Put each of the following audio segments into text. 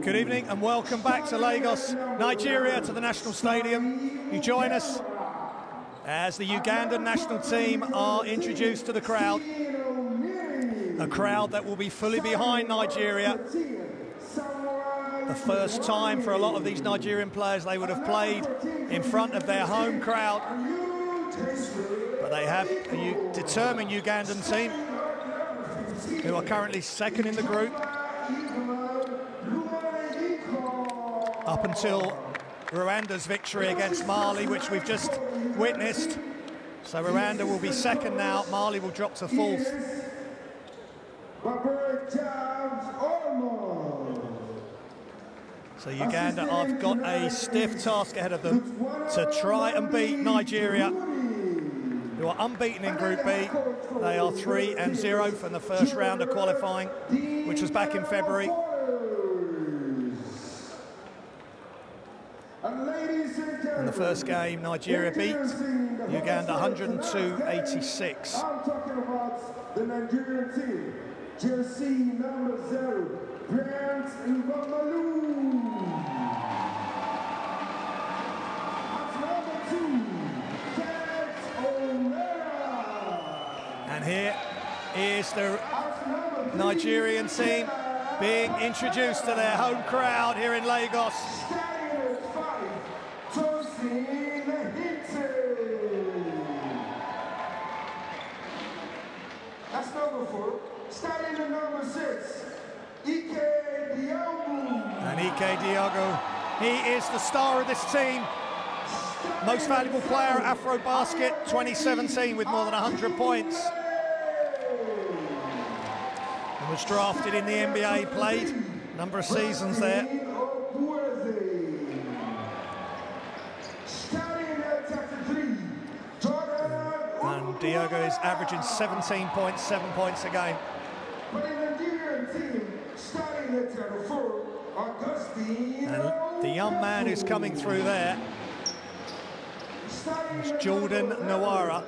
Good evening and welcome back to Lagos, Nigeria, to the National Stadium. You join us as the Ugandan national team are introduced to the crowd. A crowd that will be fully behind Nigeria. The first time for a lot of these Nigerian players they would have played in front of their home crowd. But they have a determined Ugandan team who are currently second in the group. Up until Rwanda's victory against Mali, which we've just witnessed. So Rwanda will be second now, Mali will drop to fourth. So Uganda have got a stiff task ahead of them to try and beat Nigeria, who are unbeaten in Group B. They are 3-0 from the first round of qualifying, which was back in February. In the first game, Nigeria beat Uganda 102-86. I'm talking about the Nigerian team. Jersey number 0, Grant Mbamalu. At number 2, Kat O'Mara. And here is the Nigerian team being introduced to their home crowd here in Lagos. That's number 4. Starting at number 6, Ike Diogo. And Ike Diogo, he is the star of this team. Most valuable player at AfroBasket 2017 with more than 100 points. And was drafted in the NBA, played a number of seasons there. And Diogo is averaging 17.7 points a game. And the young man who's coming through there is Jordan Nawara.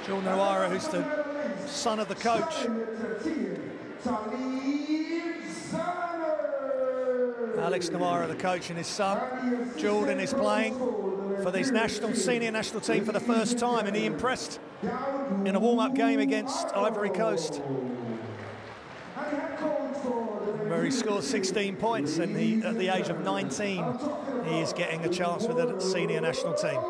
Jordan Nawara, who's the son of the coach. Alex Nawara, the coach, and his son Jordan is playing for this senior national team for the first time, and he impressed in a warm-up game against Ivory Coast, where he scored 16 points, and at the age of 19 he is getting a chance with the senior national team.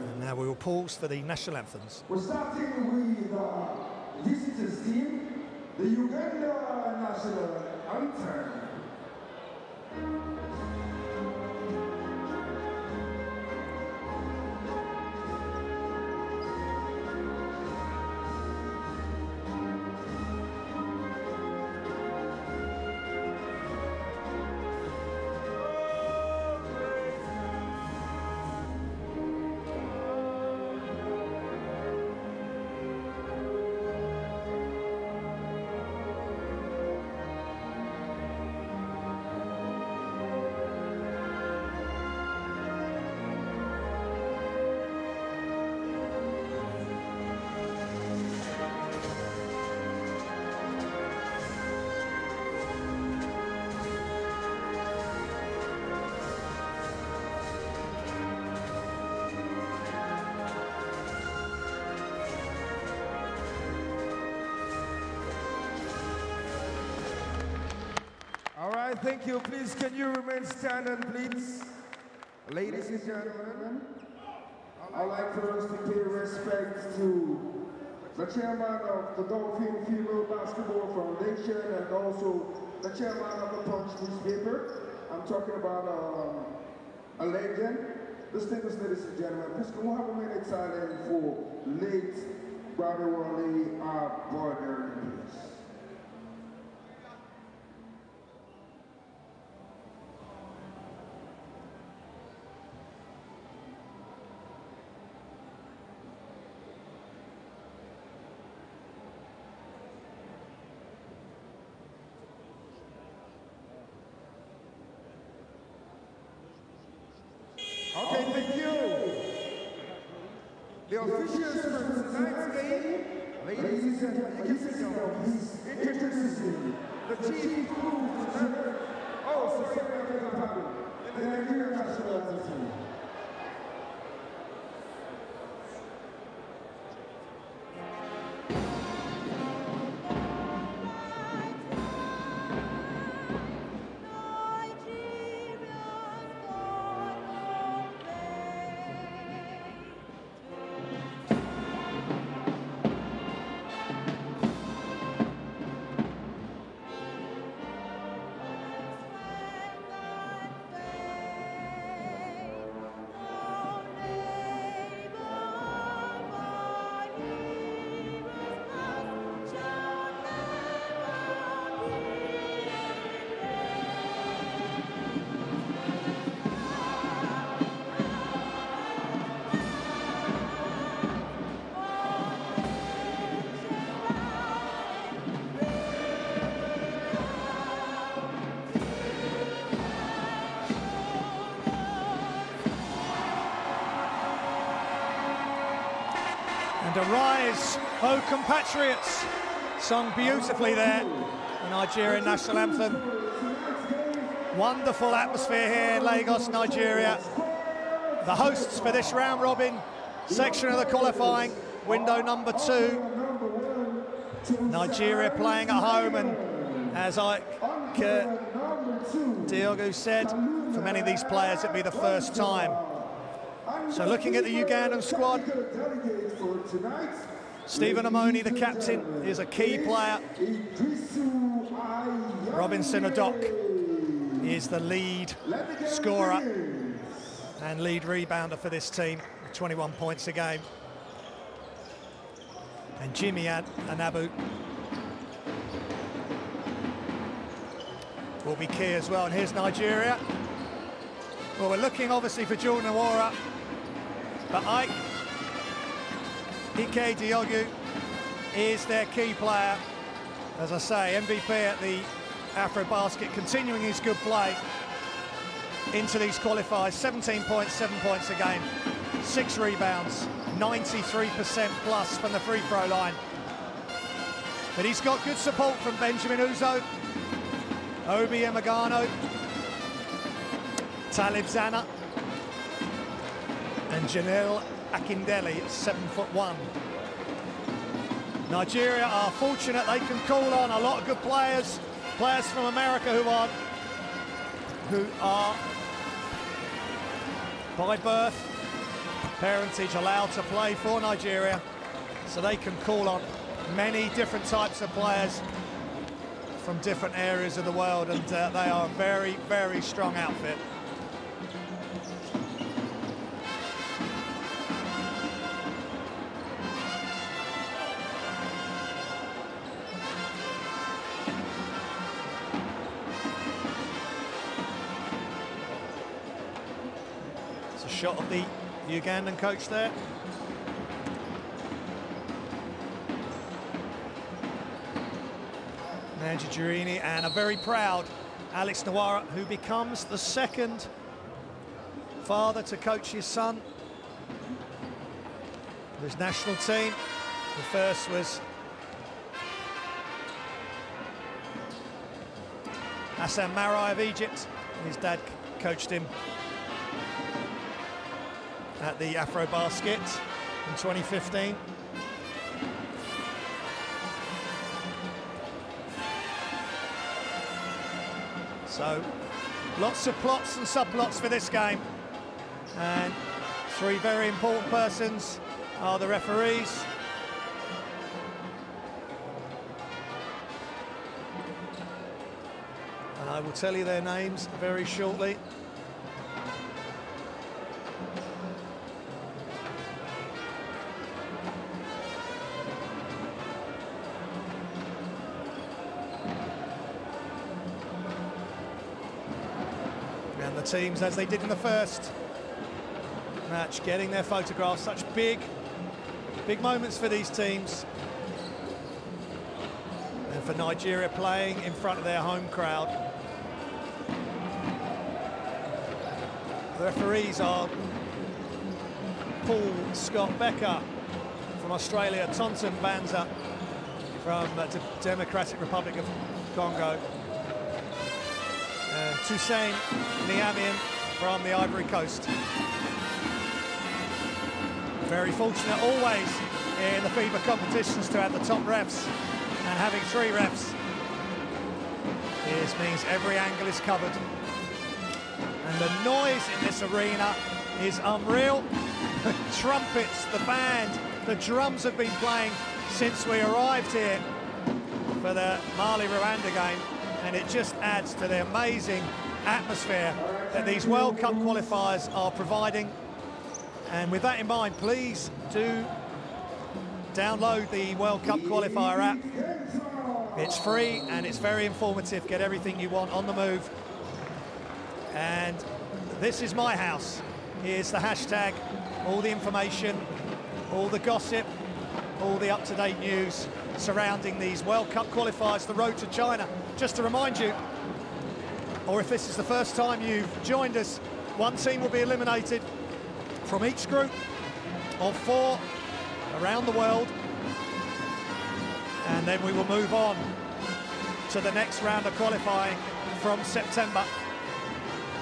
And now we will pause for the national anthems. We're starting with the visitors team, the Uganda national anthem. All right, thank you. Please, can you remain standing, please? Ladies and gentlemen, I'd like for us to pay respect to the chairman of the Dolphin FIBA Basketball Foundation and also the chairman of the Punch newspaper. I'm talking about a legend. Distinguished ladies and gentlemen, please can we have a minute silent for late Brother Wally Border, please. The officials for tonight's game, ladies and gentlemen, you can sit down, please. Introducing the chief crew. Oh, sorry, in the Nigerian national team. And Arise, O Compatriots, sung beautifully there, the Nigerian national anthem. Wonderful atmosphere here in Lagos, Nigeria. The hosts for this round robin section of the qualifying, window number 2. Nigeria playing at home, and as Diogo said, for many of these players it'd be the first time. So looking at the Ugandan squad, Stephen Amoni, the captain, is a key player. Robinson Odok is the lead scorer and lead rebounder for this team, 21 points a game. And Jimmy Anabu will be key as well. And here's Nigeria. Well, we're looking obviously for Jordan Nwora, but Ike Diogu is their key player. As I say, MVP at the AfroBasket, continuing his good play into these qualifiers. 17 points, 7 points a game, 6 rebounds, 93% plus from the free throw line. But he's got good support from Benjamin Uzo, Obi Emagano, Talib Zana, and Janelle Akindele at 7'1". Nigeria are fortunate they can call on a lot of good players from America who are by birth, parentage allowed to play for Nigeria, so they can call on many different types of players from different areas of the world, and they are a very, very strong outfit. Shot of the Ugandan coach there. Nanji Girini, and a very proud Alex Nwora, who becomes the second father to coach his son. His national team. The first was Hassan Marai of Egypt. His dad coached him at the AfroBasket in 2015. So lots of plots and subplots for this game, and 3 very important persons are the referees. And I will tell you their names very shortly. And the teams, as they did in the first match, getting their photographs. Such big moments for these teams, and for Nigeria playing in front of their home crowd. The referees are Paul Scott Becker from Australia, Tonton Banza from the Democratic Republic of Congo, and Toussaint Niamian from the Ivory Coast. Very fortunate always in the FIBA competitions to have the top refs, and having 3 refs means every angle is covered. And the noise in this arena is unreal. The trumpets, the band, the drums have been playing since we arrived here for the Mali-Rwanda game, and it just adds to the amazing atmosphere that these World Cup qualifiers are providing. And with that in mind, please do download the World Cup qualifier app. It's free and it's very informative. Get everything you want on the move. And this is my house. Here's the hashtag, all the information, all the gossip, all the up-to-date news surrounding these World Cup qualifiers, the road to China. Just to remind you, or if this is the first time you've joined us, one team will be eliminated from each group of 4 around the world, and then we will move on to the next round of qualifying from September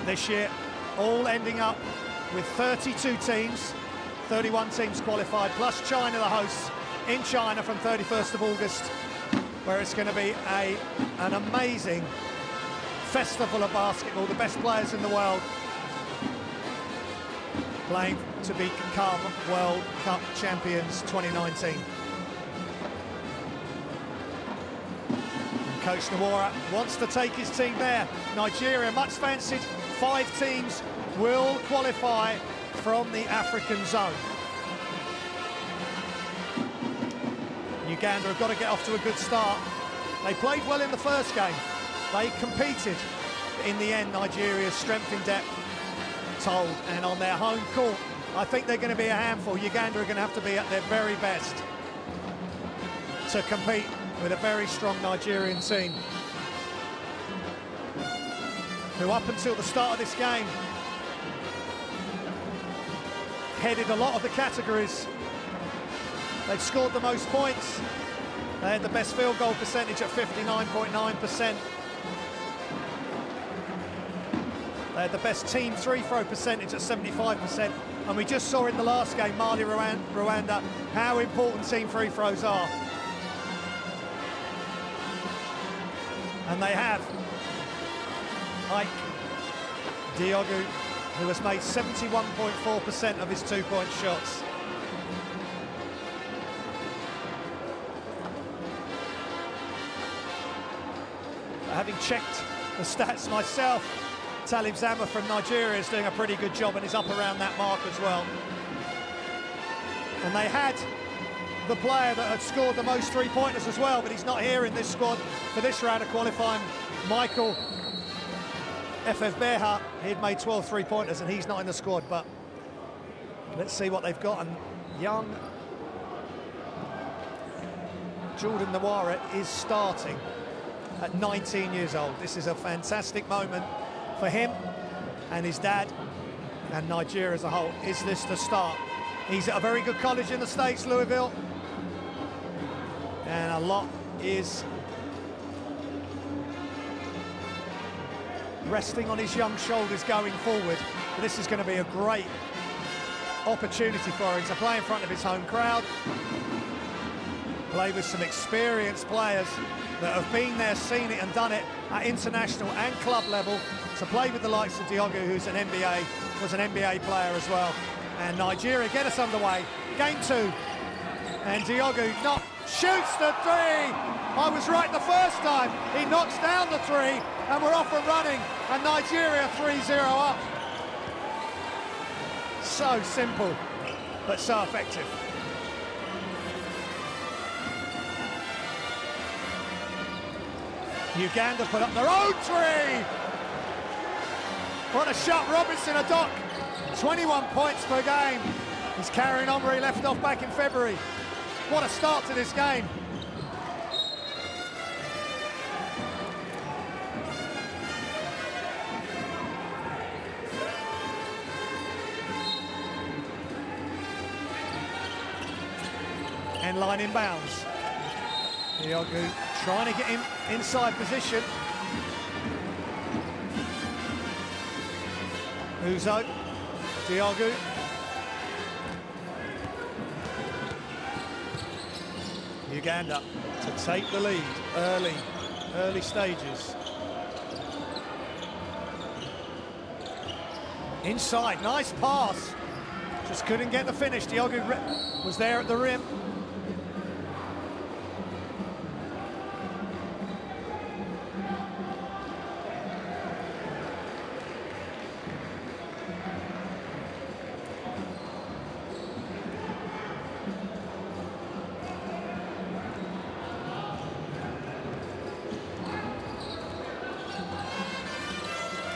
this year, all ending up with 32 teams, 31 teams qualified, plus China, the hosts, in China from 31st of August, where it's going to be an amazing festival of basketball, the best players in the world playing to become World Cup champions 2019. And Coach Nawara wants to take his team there. Nigeria, much fancied, 5 teams will qualify from the African zone. Uganda have got to get off to a good start. They played well in the first game. They competed. In the end, Nigeria's strength in depth told, and on their home court, I think they're going to be a handful. Uganda are going to have to be at their very best to compete with a very strong Nigerian team, who up until the start of this game headed a lot of the categories. They've scored the most points. They had the best field goal percentage at 59.9%. They had the best team free-throw percentage at 75%. And we just saw in the last game, Mali-Rwanda, how important team free throws are. And they have Ike Diogu, who has made 71.4% of his 2-point shots. Having checked the stats myself, Talib Zama from Nigeria is doing a pretty good job and is up around that mark as well. And they had the player that had scored the most 3-pointers as well, but he's not here in this squad for this round of qualifying. Michael Efefbeha, he'd made 12 3-pointers and he's not in the squad, but let's see what they've got. And young Jordan Nawara is starting at 19 years old. This is a fantastic moment for him and his dad and Nigeria as a whole. Is this the start? He's at a very good college in the States, Louisville, and a lot is resting on his young shoulders going forward. But this is going to be a great opportunity for him to play in front of his home crowd, play with some experienced players that have been there, seen it and done it at international and club level, to play with the likes of Diogu, who's was an NBA player as well. And Nigeria get us underway. Game 2. And Diogu shoots the 3. I was right the first time. He knocks down the 3 and we're off and running. And Nigeria 3-0 up. So simple, but so effective. Uganda put up their own 3. What a shot, Robinson Adok. 21 points per game. He's carrying on where he left off back in February. What a start to this game. going inbounds. Diogu trying to get him inside position. Uzo, Diogu. Uganda to take the lead early stages. Inside, nice pass. Just couldn't get the finish. Diogu was there at the rim.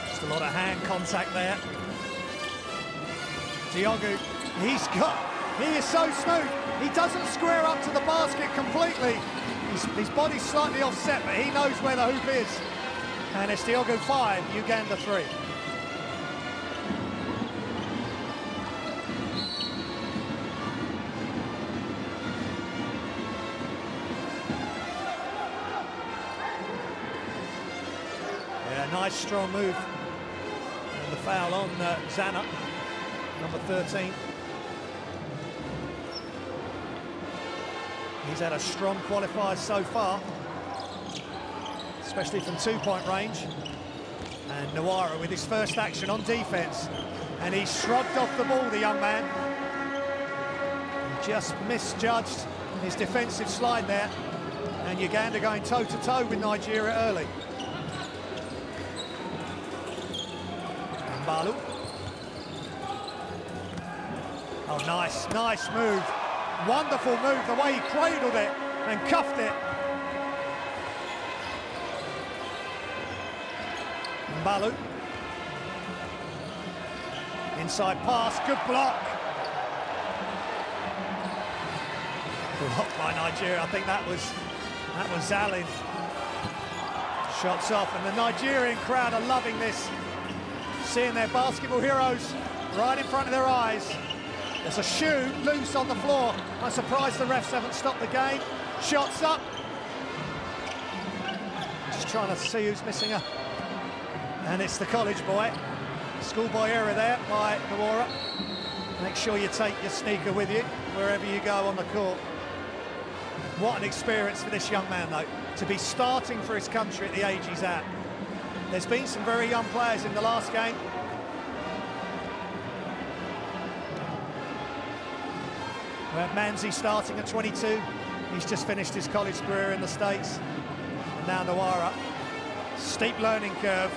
Just a lot of hand contact there. Diogu, he is so smooth. He doesn't square up to the basket completely. His body's slightly offset, but he knows where the hoop is. And it's Diogu 5, Uganda 3. Yeah, nice strong move. And the foul on Zana. Number 13. He's had a strong qualifier so far, especially from two-point range. And Nawara with his first action on defense. And he shrugged off the ball, the young man. He just misjudged his defensive slide there. And Uganda going toe-to-toe with Nigeria early. Mbalu. Oh, nice move. Wonderful move, the way he cradled it and cuffed it. Mbalu. Inside pass, good block. Blocked by Nigeria. I think that was Zalin. Shots off, and the Nigerian crowd are loving this. Seeing their basketball heroes right in front of their eyes. There's a shoe loose on the floor. I'm surprised the refs haven't stopped the game. Shots up. Just trying to see who's missing her. And it's the college boy. Schoolboy error there by Nawara. Make sure you take your sneaker with you wherever you go on the court. What an experience for this young man, though, to be starting for his country at the age he's at. There's been some very young players in the last game. We have Manzi starting at 22. He's just finished his college career in the States. And now Nawara. Steep learning curve.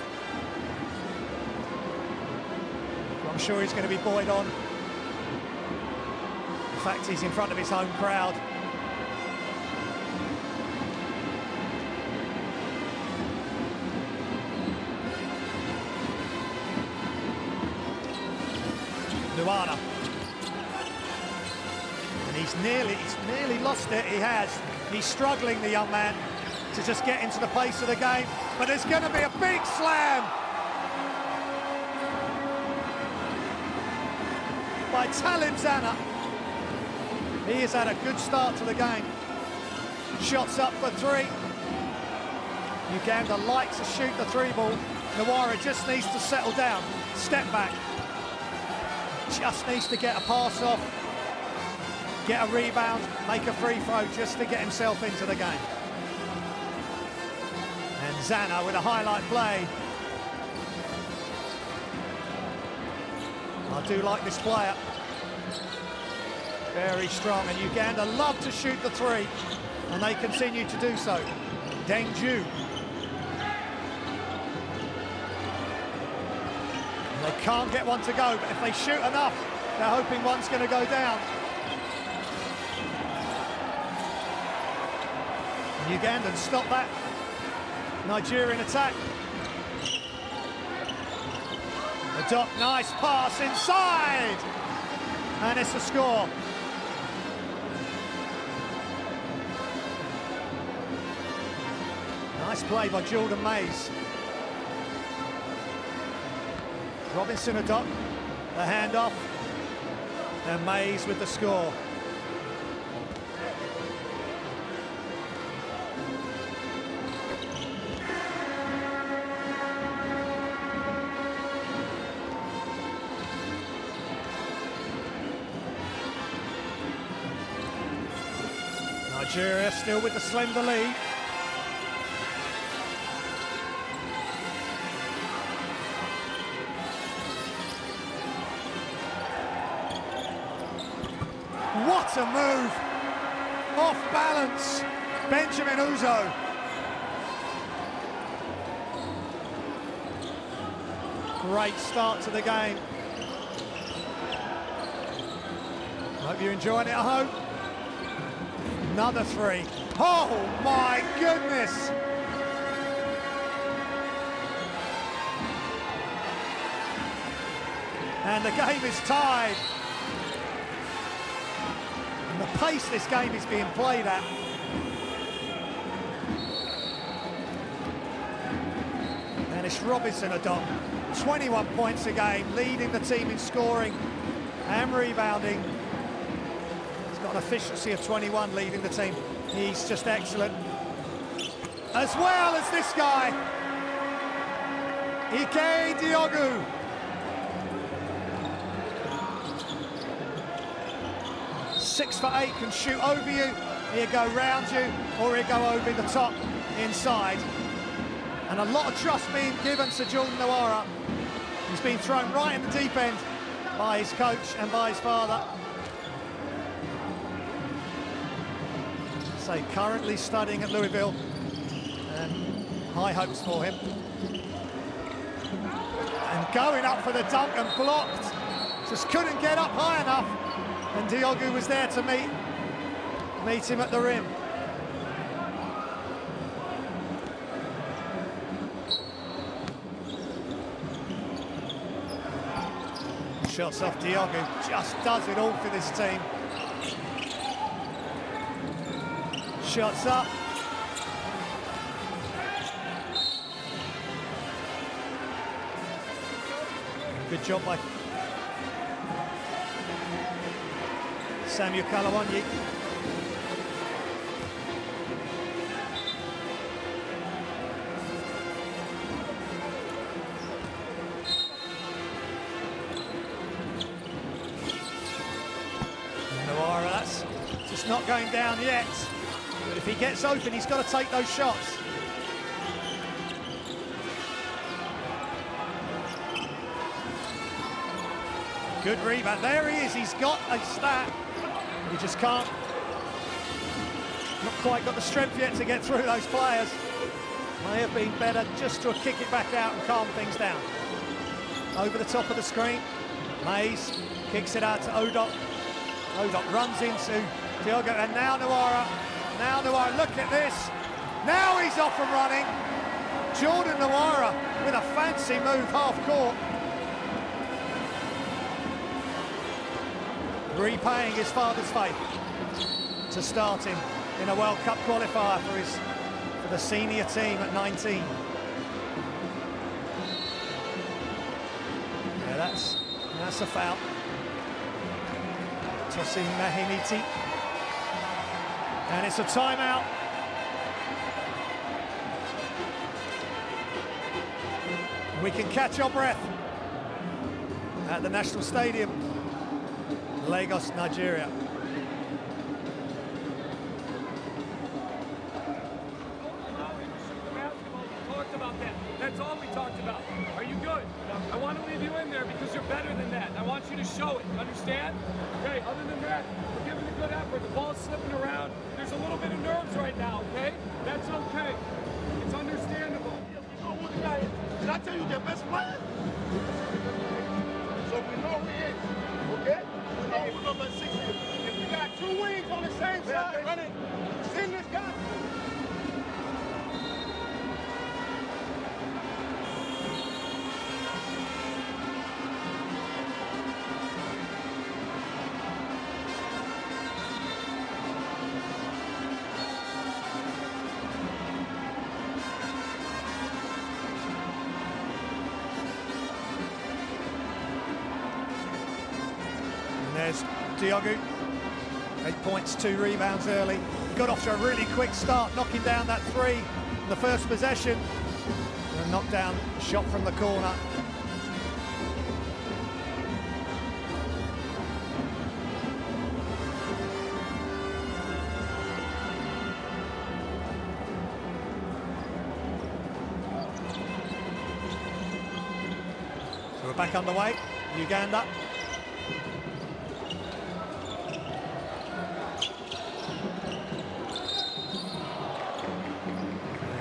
I'm sure he's going to be buoyed on. In fact, he's in front of his home crowd. Luana. He's nearly lost it, he has. He's struggling, the young man, to just get into the pace of the game. But there's going to be a big slam by Talib Zana. He has had a good start to the game. Shots up for three. Uganda likes to shoot the three ball. Nawara just needs to settle down, step back. Just needs to get a pass off. Get a rebound, make a free throw just to get himself into the game. And Zana with a highlight play. I do like this player. Very strong, and Uganda love to shoot the three, and they continue to do so. Dengju. They can't get one to go, but if they shoot enough, they're hoping one's going to go down. Ugandan stop that Nigerian attack. The Doc, nice pass inside, and it's a score. Nice play by Jordan Mays. Robinson and Doc, the handoff, and Mays with the score. Nigeria still with the slender lead. What a move! Off balance, Benjamin Uzo. Great start to the game. Hope you're enjoying it at home. Another three. Oh my goodness! And the game is tied. And the pace this game is being played at. And it's Robinson Adom, 21 points a game, leading the team in scoring and rebounding. He's got an efficiency of 21, leading the team. He's just excellent. As well as this guy, Ike Diogu. Six for 8, can shoot over you, he'll go round you, or he'll go over the top inside. And a lot of trust being given to Jordan Nwara. He's been thrown right in the deep end by his coach and by his father. So currently studying at Louisville, and high hopes for him. And going up for the dunk and blocked, just couldn't get up high enough. And Diogu was there to meet him at the rim. Shots off Diogu, just does it all for this team. Shots up. Good job by Samuel Kalawonyi. Nwara, that's just not going down yet. But if he gets open, he's got to take those shots. Good rebound. There he is. He's got a stat. He just can't. Not quite got the strength yet to get through those players. May have been better just to kick it back out and calm things down. Over the top of the screen. Mays kicks it out to Odok. Odok runs into Diogu, and now Nwara. Now Nwara, look at this. Now he's off and running. Jordan Nwara with a fancy move half court. Repaying his father's faith to start him in a World Cup qualifier for the senior team at 19. Yeah, that's a foul. Tossing Mahiniti. And it's a timeout. We can catch our breath at the National Stadium, Lagos, Nigeria. That's all we talked about. Are you good? I want to leave you in there because you're better than that. I want you to show it. Understand? Okay, other than that, we're giving a good effort. The ball's slipping around. There's a little bit of nerves right now, okay? That's okay. It's understandable. Did I tell you your best player? So we know who he is, okay? We know who number 6 is. If we got 2 wings on the same side, run it. Send this guy. There's Diogu, 8 points, 2 rebounds early. Got off to a really quick start, knocking down that 3 in the first possession. And a knockdown shot from the corner. back underway, Uganda.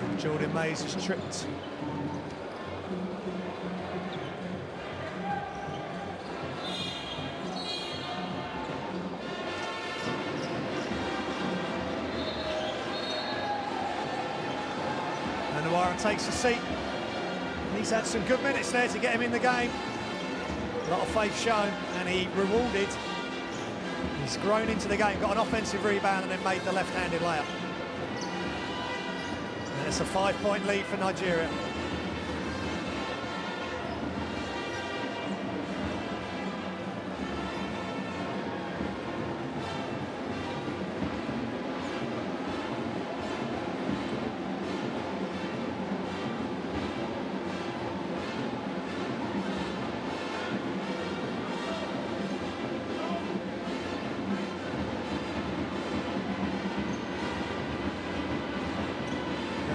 And Jordan Mays is tripped. And Warren takes a seat. He's had some good minutes there to get him in the game. A lot of faith shown, and he rewarded. He's grown into the game, got an offensive rebound, and then made the left-handed layup. And it's a 5-point lead for Nigeria.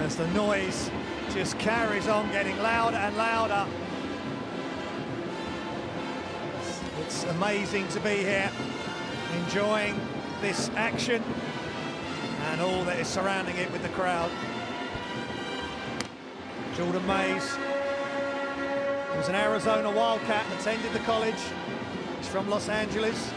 As the noise just carries on getting louder and louder. It's amazing to be here, enjoying this action and all that is surrounding it with the crowd. Jordan Mays, who was an Arizona Wildcat, attended the college. He's from Los Angeles.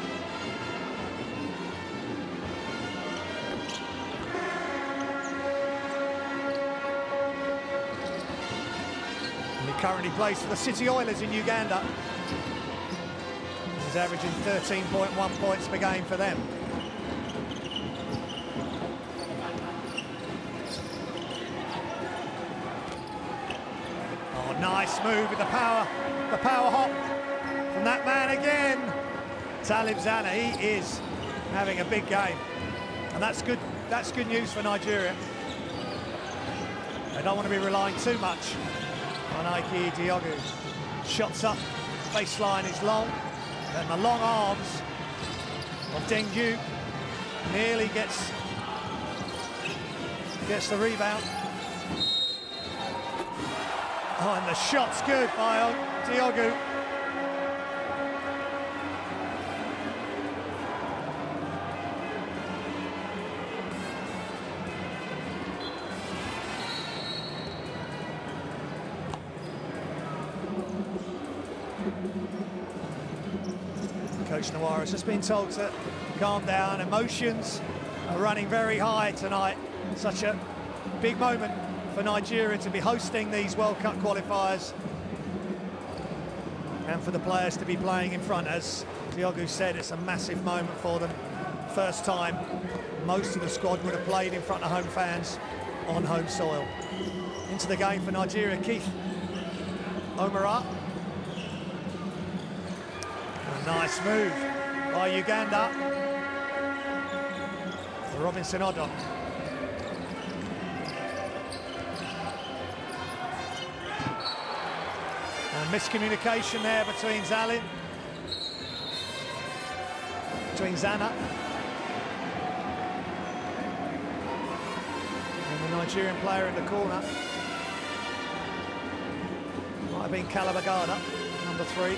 Currently plays for the City Oilers in Uganda. He's averaging 13.1 points per game for them. Oh, nice move with the power hop from that man again. Talib Zana, he is having a big game. And that's good news for Nigeria. They don't want to be relying too much on Ike Diogu. Shots up, baseline is long, and the long arms of Dengyu nearly gets the rebound. Oh, and the shot's good by Diogu. Coach Nawara has just been told to calm down. Emotions are running very high tonight. Such a big moment for Nigeria to be hosting these World Cup qualifiers and for the players to be playing in front. As Diogu said, it's a massive moment for them. First time most of the squad would have played in front of home fans on home soil. Into the game for Nigeria, Keith Omara. Nice move by Uganda. Robinson Odo. And miscommunication there between Zana and the Nigerian player in the corner. Might have been Calabagada, number 3.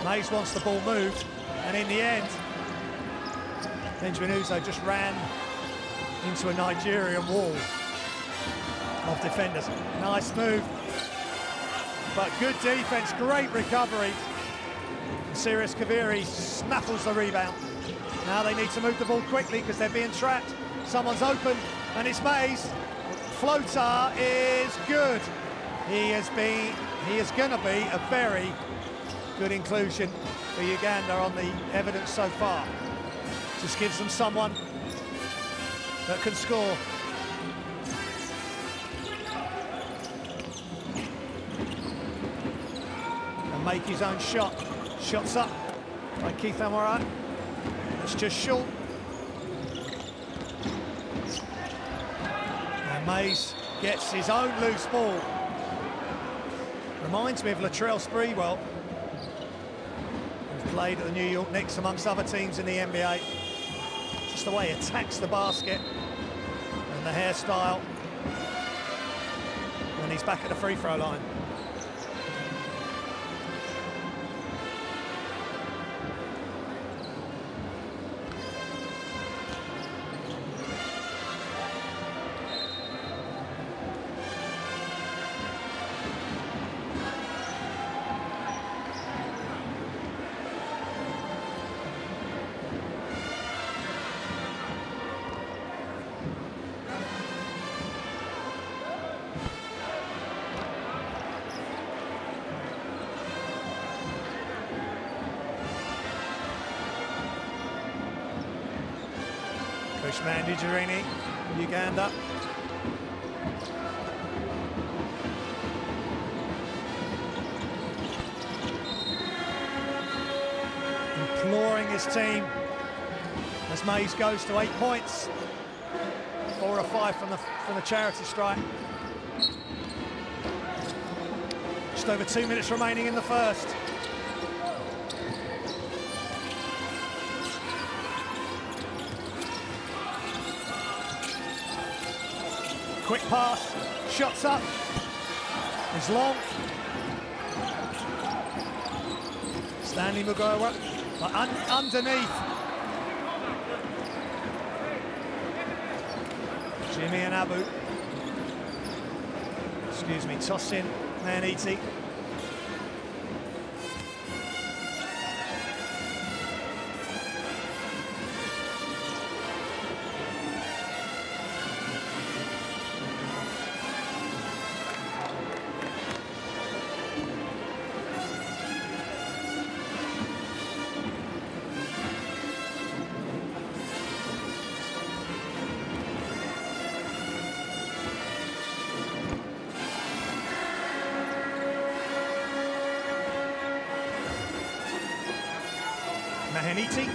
Mays wants the ball moved, and in the end, Benjamin Uzo just ran into a Nigerian wall of defenders. Nice move, but good defense, great recovery. Sirius Kaviri snaffles the rebound. Now they need to move the ball quickly because they're being trapped. Someone's open, and it's Mays. Floater is good. He is going to be a very good inclusion for Uganda on the evidence so far. Just gives them someone that can score. And make his own shot. Shots up by Keith Omara. It's just short. And Mays gets his own loose ball. Reminds me of Latrell Sprewell. played at the New York Knicks amongst other teams in the NBA. Just the way he attacks the basket and the hairstyle when he's back at the free throw line. Nigeria, Uganda. Imploring his team as Mays goes to 8 points. 4 or 5 from the charity strike. Just over 2 minutes remaining in the first. Quick pass, shots up, is long. Stanley Mugawa, but underneath. Jimmy and Abu. Excuse me, toss in Maniti. Mahaniti.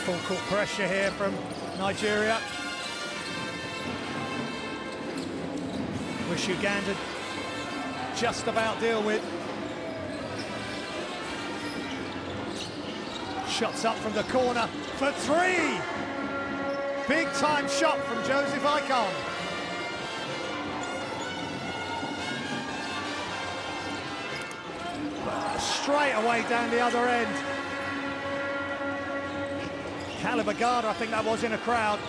Full court pressure here from Nigeria. Which Uganda just about deal with. Shots up from the corner for 3. Big time shot from Joseph Icon. Straight away down the other end. Calibagada, I think that was in a crowd.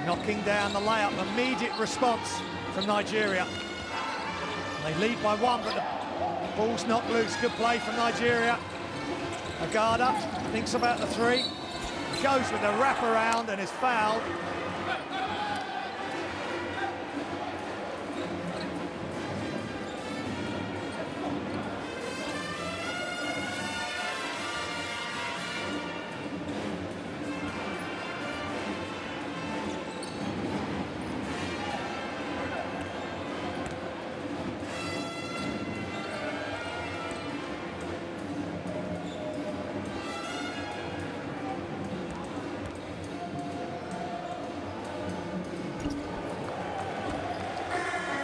Knocking down the layup. Immediate response from Nigeria. They lead by 1, but the ball's knocked loose. Good play from Nigeria. Agada thinks about the 3, goes with the wraparound and is fouled.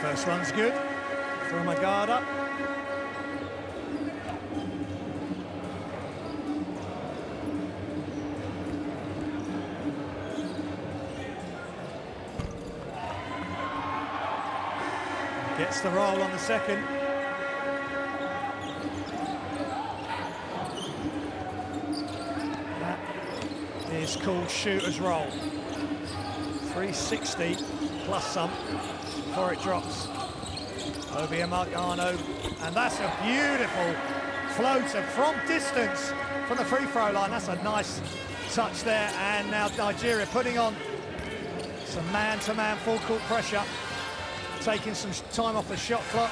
First run's good from Agada. Gets the roll on the second. That is called shooter's roll. 360 plus some before it drops. Obiamagano, and that's a beautiful floater from distance from the free throw line. That's a nice touch there, and now Nigeria putting on some man-to-man full court pressure, taking some time off the shot clock.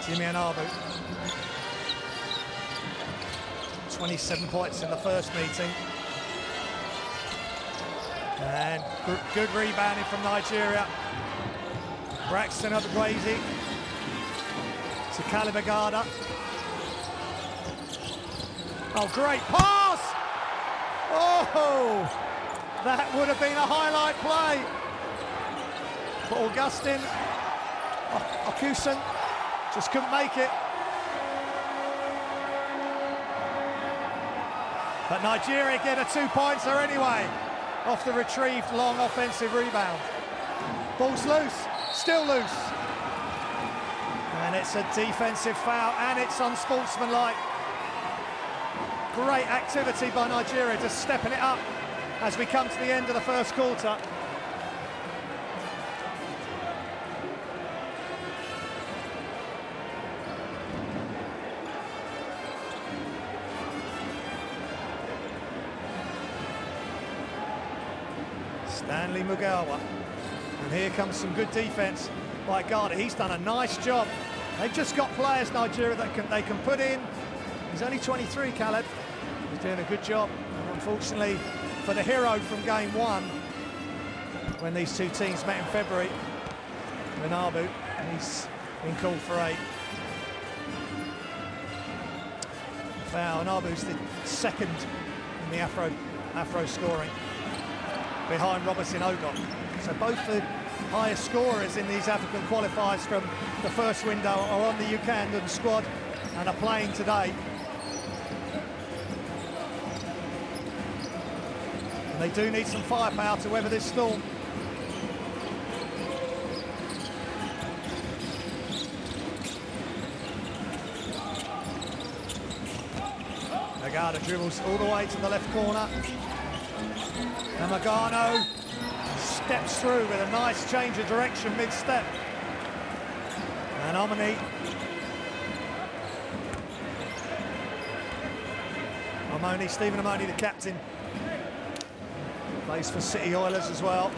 Jimmy and Abu. 27 points in the first meeting. And good rebounding from Nigeria. Braxton up Grazy to Calibagada. Oh, great pass! Oh, that would have been a highlight play. But Augustin Okusen just couldn't make it. But Nigeria get a 2-pointer anyway, off the retrieved long offensive rebound. Ball's loose, still loose. And it's a defensive foul, and it's unsportsmanlike. Great activity by Nigeria, just stepping it up as we come to the end of the first quarter. Stanley Mugawa, and here comes some good defense by Garda. He's done a nice job. They've just got players, Nigeria, that they can put in. He's only 23, Khaled. He's doing a good job. And unfortunately, for the hero from game one, when these two teams met in February, Minabu, he's been called for 8. Foul. Nabu's the second in the Afro scoring, behind Robertson Odom. So both the highest scorers in these African qualifiers from the first window are on the Ugandan squad and are playing today. And they do need some firepower to weather this storm. Nagata dribbles all the way to the left corner. And Magano steps through with a nice change of direction mid-step. And Stephen Omoni, the captain, plays for City Oilers as well,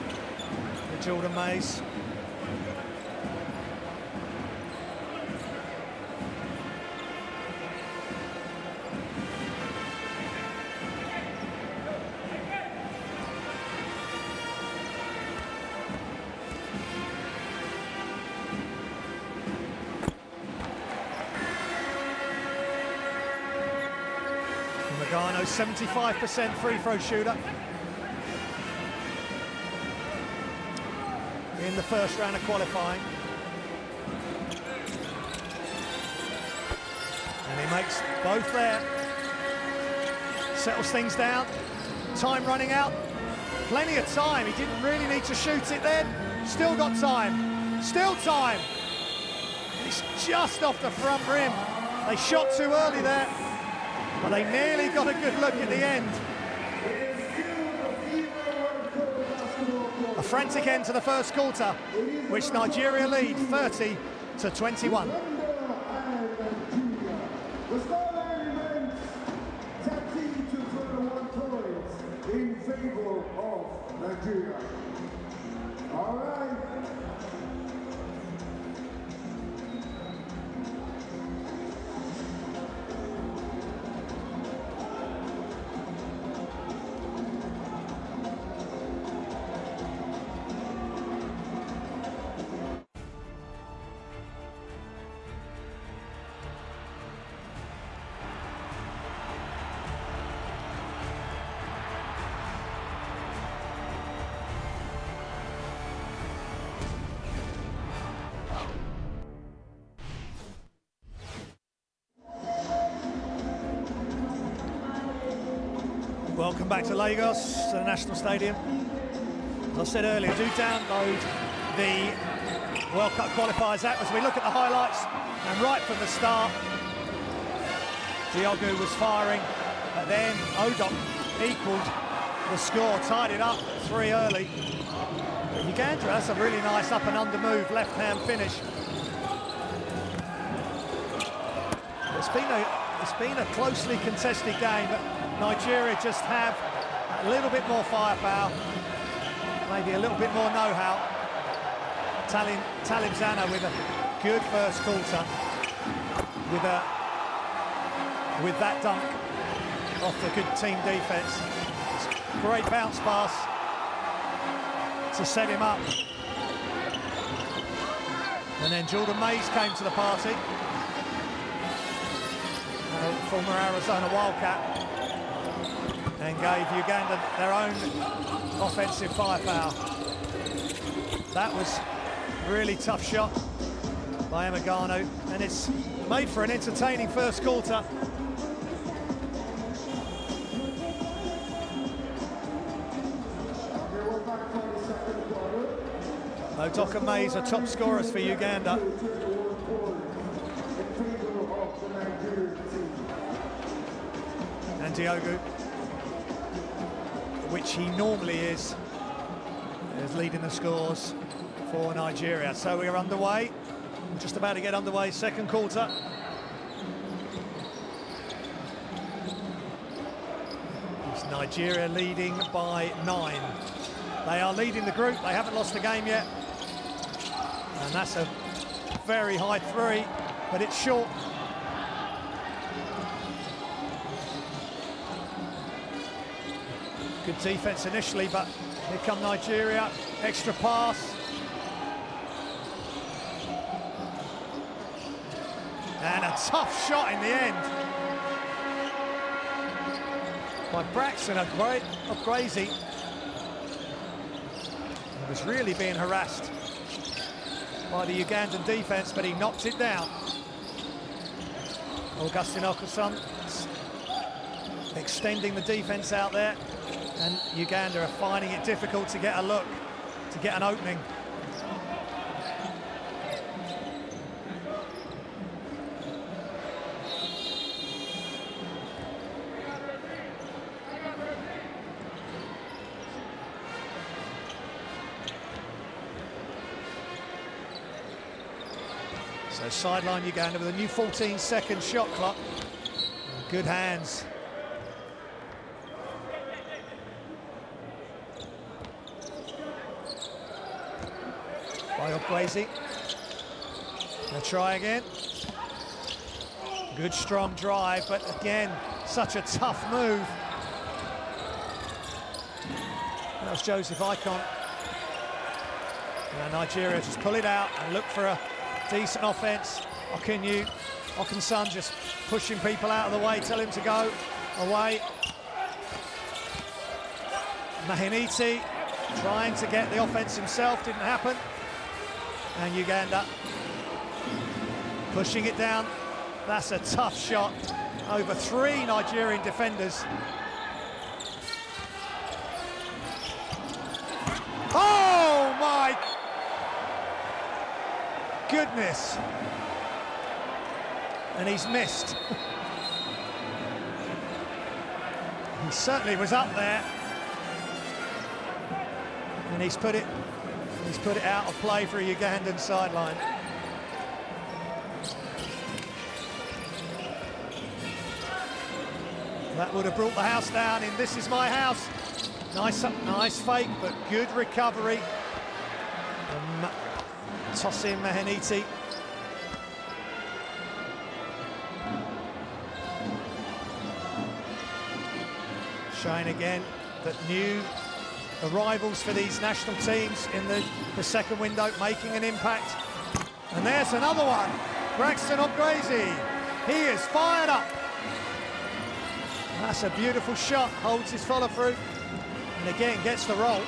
with Jordan Mays. Magano, 75% free throw shooter in the first round of qualifying. And he makes both there. Settles things down. Time running out. Plenty of time. He didn't really need to shoot it then. Still got time. Still time. It's just off the front rim. They shot too early there, but they nearly got a good look at the end. A frantic end to the first quarter, which Nigeria lead 30-21. The scoreline remains 13-21 points in favor of Nigeria. All right. Welcome back to Lagos, to the National Stadium. As I said earlier, do download the World Cup Qualifiers app as we look at the highlights. And right from the start, Diogu was firing, but then Odom equalled the score, tied it up 3 early. But Uganda, that's a really nice up and under move, left-hand finish. It's been a closely contested game, but Nigeria just have a little bit more firepower, maybe a little bit more know-how. Talib Zana with a good first quarter, with that dunk off the good team defense. Great bounce pass to set him up. And then Jordan Mays came to the party. Former Arizona Wildcat. And gave Uganda their own offensive firepower. That was a really tough shot by Emagano, and it's made for an entertaining first quarter. Otoka Mays are top scorers for Uganda. And Diogo, which he normally is leading the scores for Nigeria. So we are underway, just about to get underway, second quarter. It's Nigeria leading by 9. They are leading the group, they haven't lost a game yet. And that's a very high three, but it's short. Good defense initially, but here come Nigeria. Extra pass. And a tough shot in the end by Braxton of Gracie. He was really being harassed by the Ugandan defense, but he knocked it down. Augustin Okuson extending the defense out there, and Uganda are finding it difficult to get a look, to get an opening. So sideline Uganda with a new 14-second shot clock. Good hands. By Okwesi. They'll try again. Good strong drive, but again, such a tough move. That was Joseph Icon. And Nigeria just pull it out and look for a decent offense. Okunsan just pushing people out of the way, tell him to go away. Mahiniti trying to get the offense himself, didn't happen. And Uganda pushing it down. That's a tough shot over 3 Nigerian defenders. Oh my goodness. And he's missed. He certainly was up there. And he's put it out of play for a Ugandan sideline. That would have brought the house down in This Is My House. Nice fake, but good recovery. Tosin Mahiniti. Showing again that new arrivals for these national teams in the second window making an impact. And there's another one. Braxton Okwesi. He is fired up. That's a beautiful shot. Holds his follow through. And again gets the roll.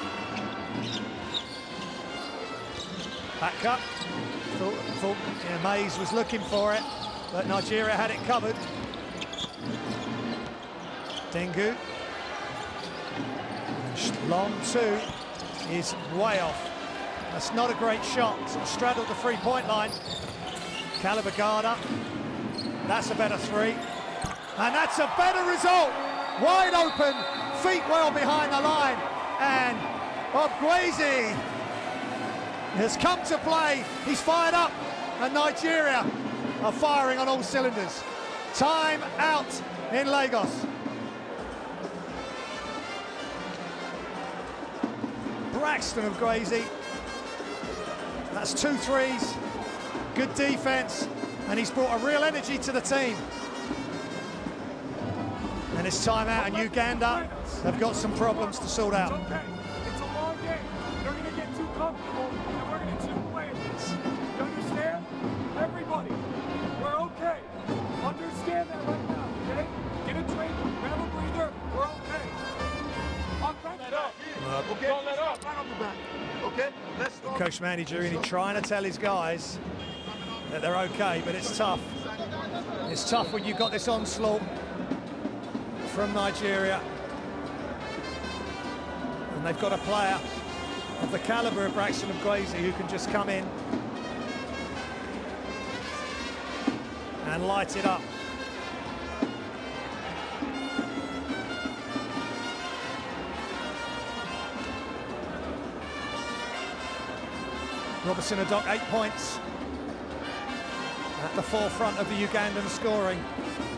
Back up. Thought Mays was looking for it, but Nigeria had it covered. Dengu. Long 2 is way off. That's not a great shot. Sort of straddled the three-point line. Calabagada. That's a better 3. And that's a better result. Wide open, feet well behind the line. And Okwesi has come to play. He's fired up. And Nigeria are firing on all cylinders. Time out in Lagos. Braxton Okwesi. That's 2 threes. Good defense, and he's brought a real energy to the team. And it's time out, and Uganda have got some problems to sort out. It's okay. It's a long game. They're going to get too comfortable, and we're going to chip away at this. You understand? Coach Manny Girini trying to tell his guys that they're okay, but it's tough. It's tough when you've got this onslaught from Nigeria. And they've got a player of the calibre of Braxton Mgwezi who can just come in and light it up. Robertson Adok, 8 points at the forefront of the Ugandan scoring,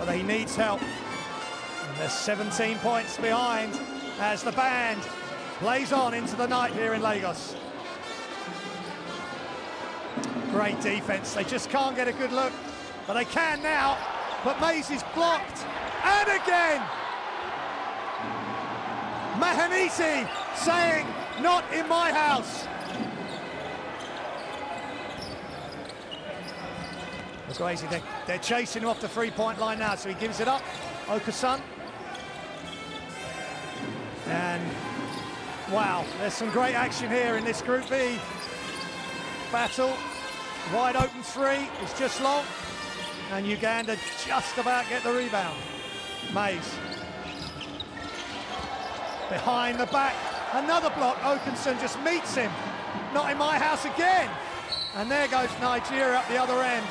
but he needs help. And they're 17 points behind as the band plays on into the night here in Lagos. Great defense. They just can't get a good look, but they can now. But Mays is blocked, and again! Mahaniti saying, not in my house. Mgwezi, they're chasing him off the three-point line now, so he gives it up. Okasun. And wow, there's some great action here in this Group B battle. Wide open three, it's just long. And Uganda just about get the rebound. Mays. Behind the back, another block. Okasun just meets him. Not in my house again. And there goes Nigeria up the other end.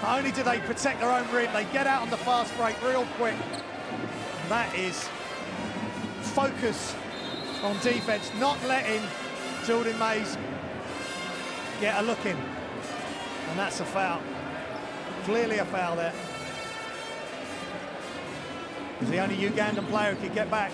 Not only do they protect their own rim, they get out on the fast break real quick. And that is focus on defense, not letting Jordan Mays get a look in. And that's a foul. Clearly a foul there. He's the only Ugandan player who could get back.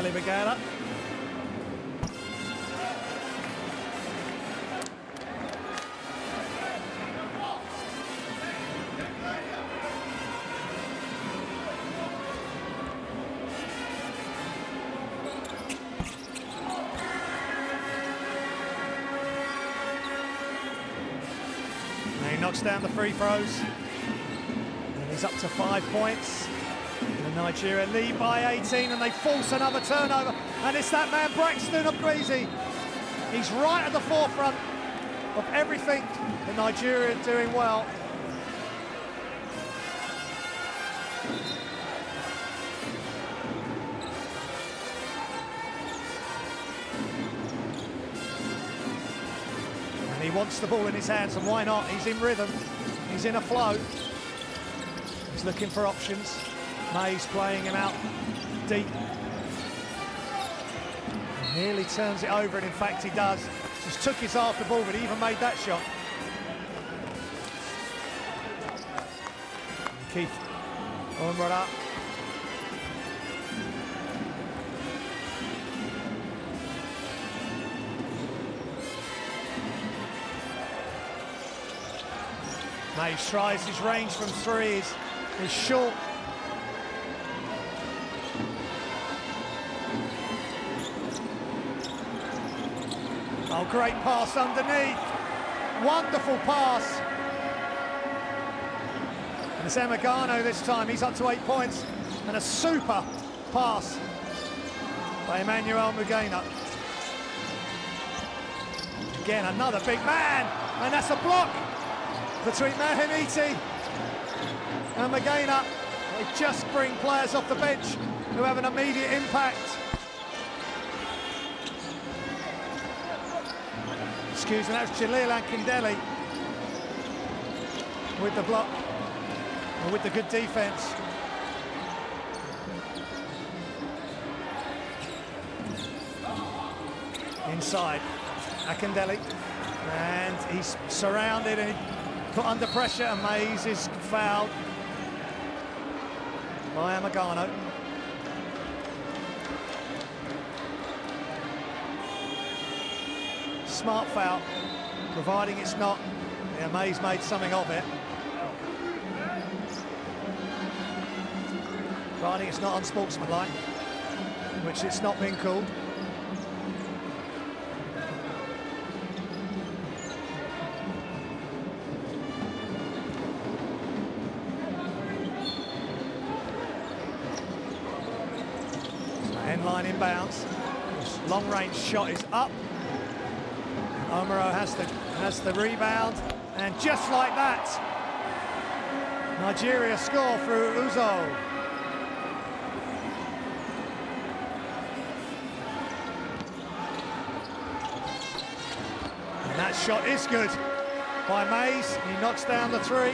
Bagala. Now he knocks down the free throws. And he's up to 5 points. And Nigeria lead by 18, and they force another turnover. And it's that man, Braxton Mgwezi. He's right at the forefront of everything that Nigeria are doing well. And he wants the ball in his hands, and why not? He's in rhythm. He's in a flow. He's looking for options. Mays playing him out deep. He nearly turns it over, and in fact he does. Just took his eye off the ball, but he even made that shot. Keith Onwara. Mays tries his range from three, is short. Oh, great pass underneath. Wonderful pass. And it's Emagano this time. He's up to 8 points. And a super pass by Emmanuel Mugena. Again, another big man. And that's a block between Mahaniti and Mugena. They just bring players off the bench who have an immediate impact. Excuse me, that's Jalil Akindele with the block, or with the good defense. Inside, Akindele, and he's surrounded and put under pressure, and Mays is fouled by Amagano. Smart foul, providing it's not. Yeah, Mays made something of it. Providing it's not unsportsmanlike. which it's not been called. End line inbounds. This long-range shot is up. Omaro has the rebound, and just like that, Nigeria score through Uzo. And that shot is good by Mays. He knocks down the three.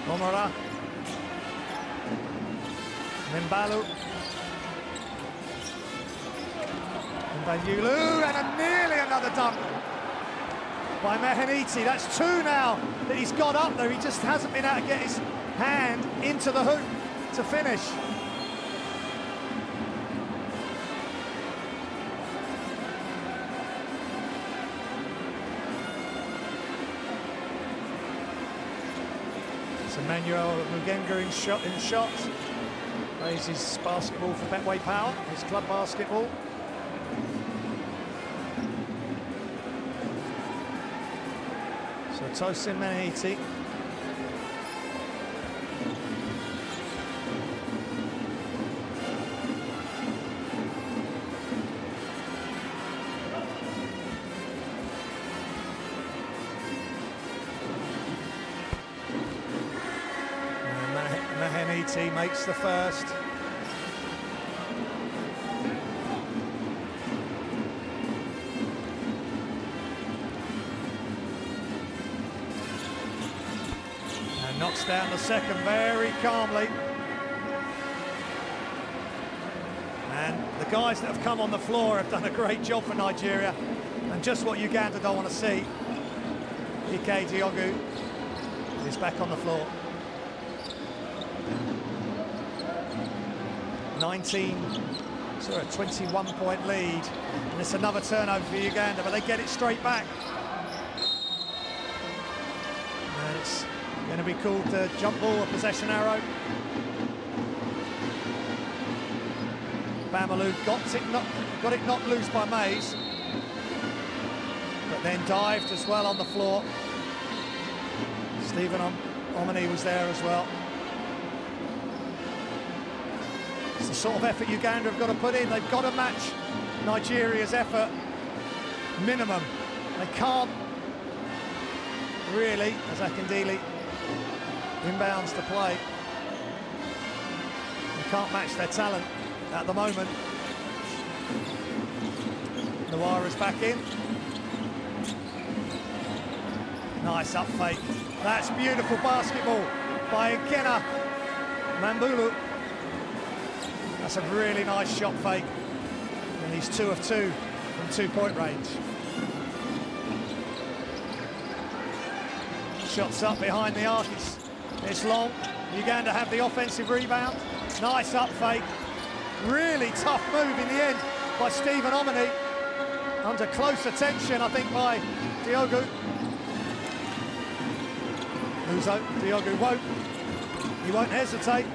Omara. Mbalu. Mbanyulu, and nearly another dunk by Mehaniti. That's two now that he's got up there. He just hasn't been able to get his hand into the hoop to finish. It's Emmanuel Mugenga in shots. Plays his basketball for Betway Power, his club basketball. So Tosin Menehiti. Mehaniti makes the first. And knocks down the second very calmly. And the guys that have come on the floor have done a great job for Nigeria. And just what Uganda don't want to see. Ike Diogu is back on the floor. 21-point lead, and it's another turnover for Uganda, but they get it straight back. And it's going to be called the jump ball, a possession arrow. Bamalu got it knocked loose by Mays, but then dived as well on the floor. Stephen Omani was there as well. It's the sort of effort Uganda have got to put in. They've got to match Nigeria's effort minimum. They can't really, as Akindele inbounds to play. They can't match their talent at the moment. Nawara's back in. Nice up fake. That's beautiful basketball by Nkena Mambulu. That's a really nice shot fake. And he's 2 of 2 from 2-point range. Shots up behind the arc. It's long. Uganda have the offensive rebound. Nice up fake. Really tough move in the end by Stephen Omani. Under close attention, I think, by Diogu. Uzo, Diogu won't. He won't hesitate.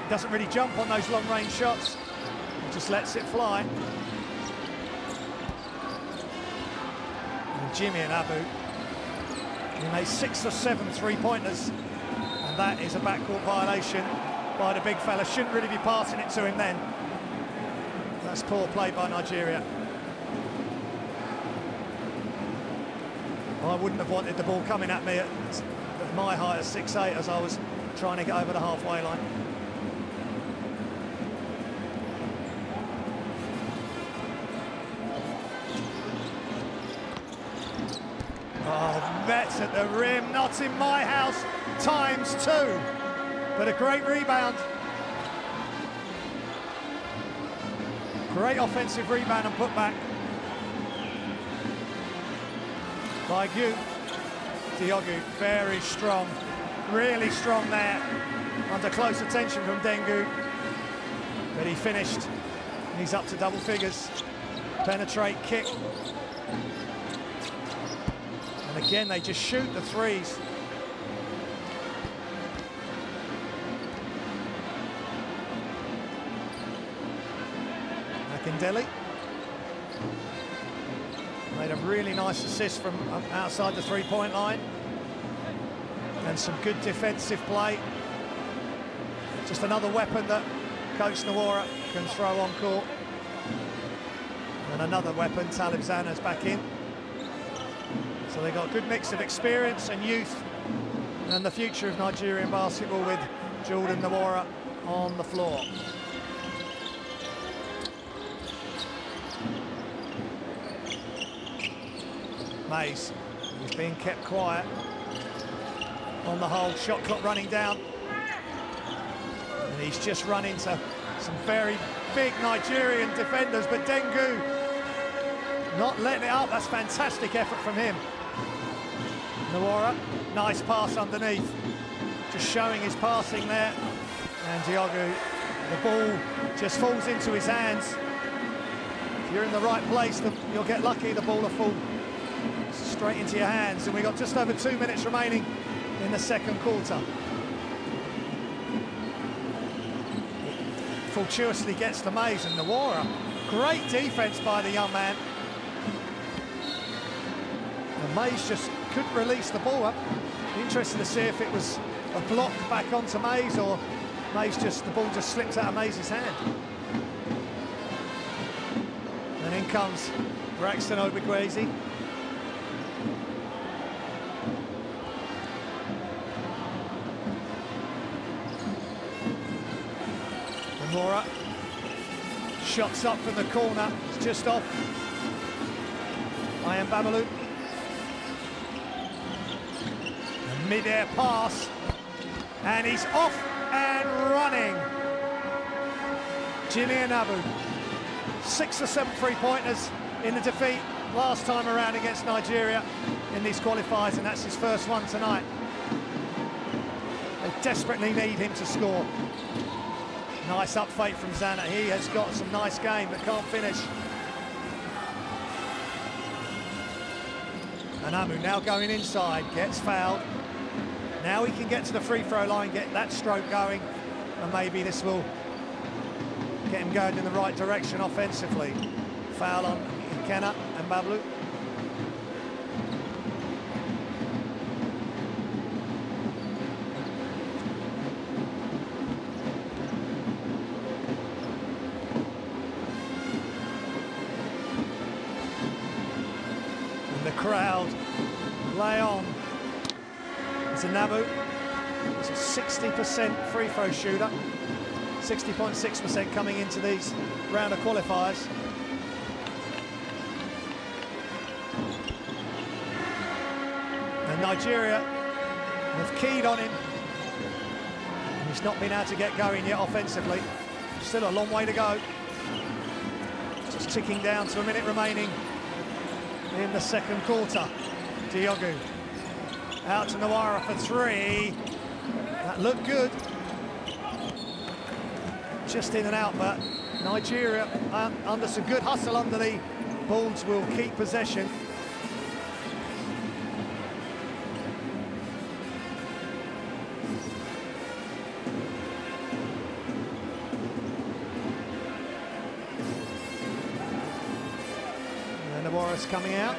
Doesn't really jump on those long-range shots. He just lets it fly. And Jimmy and Abu. He made 6 or 7 three-pointers. And that is a backcourt violation by the big fella. Shouldn't really be passing it to him then. That's poor play by Nigeria. I wouldn't have wanted the ball coming at me at my height of 6'8" as I was trying to get over the halfway line. Oh, Metz at the rim, not in my house, ×2. But a great rebound. Great offensive rebound and putback by Diogu, very strong, really strong there, under close attention from Dengu, but he finished, he's up to double figures. Penetrate, kick, And again, they just shoot the threes. Akindele made a really nice assist from outside the three-point line. And some good defensive play. Just another weapon that Coach Nawara can throw on court. And another weapon, Talib Zana's back in. So they've got a good mix of experience and youth and the future of Nigerian basketball with Jordan Nawara on the floor. Mays, he's being kept quiet. On the whole, shot clock running down. And he's just run into some very big Nigerian defenders, but Dengu not letting it up. That's fantastic effort from him. Nawara, nice pass underneath. Just showing his passing there. And Diogu, the ball just falls into his hands. If you're in the right place, you'll get lucky, the ball will fall straight into your hands. And we've got just over 2 minutes remaining in the second quarter. It fortuitously gets to Mays, and Nawara. Great defense by the young man. And Mays just couldn't release the ball up. Be interested to see if it was a block back onto Mays, or Mays the ball just slipped out of Mays' hand. And in comes Braxton Obikwezi. Mora, shots up from the corner, it's just off. Ian Babalu. A mid-air pass, and he's off and running. Gillian Abu, 6 or 7 three-pointers in the defeat last time around against Nigeria in these qualifiers, and that's his first one tonight. They desperately need him to score. Nice up fake from Zana. He has got some nice game, but can't finish. And Amu now going inside, gets fouled. Now he can get to the free throw line, get that stroke going, and maybe this will get him going in the right direction offensively. Foul on Ikenna and Bablu. Crowd lay on. Zanabu is a 60% free throw shooter, 60.6% coming into these round of qualifiers. And Nigeria have keyed on him. He's not been able to get going yet offensively. Still a long way to go. Just ticking down to a minute remaining in the second quarter. Diogu out to Nawara for 3. That looked good. Just in and out, but Nigeria, under some good hustle under the Bulls, will keep possession. Nawara's coming out.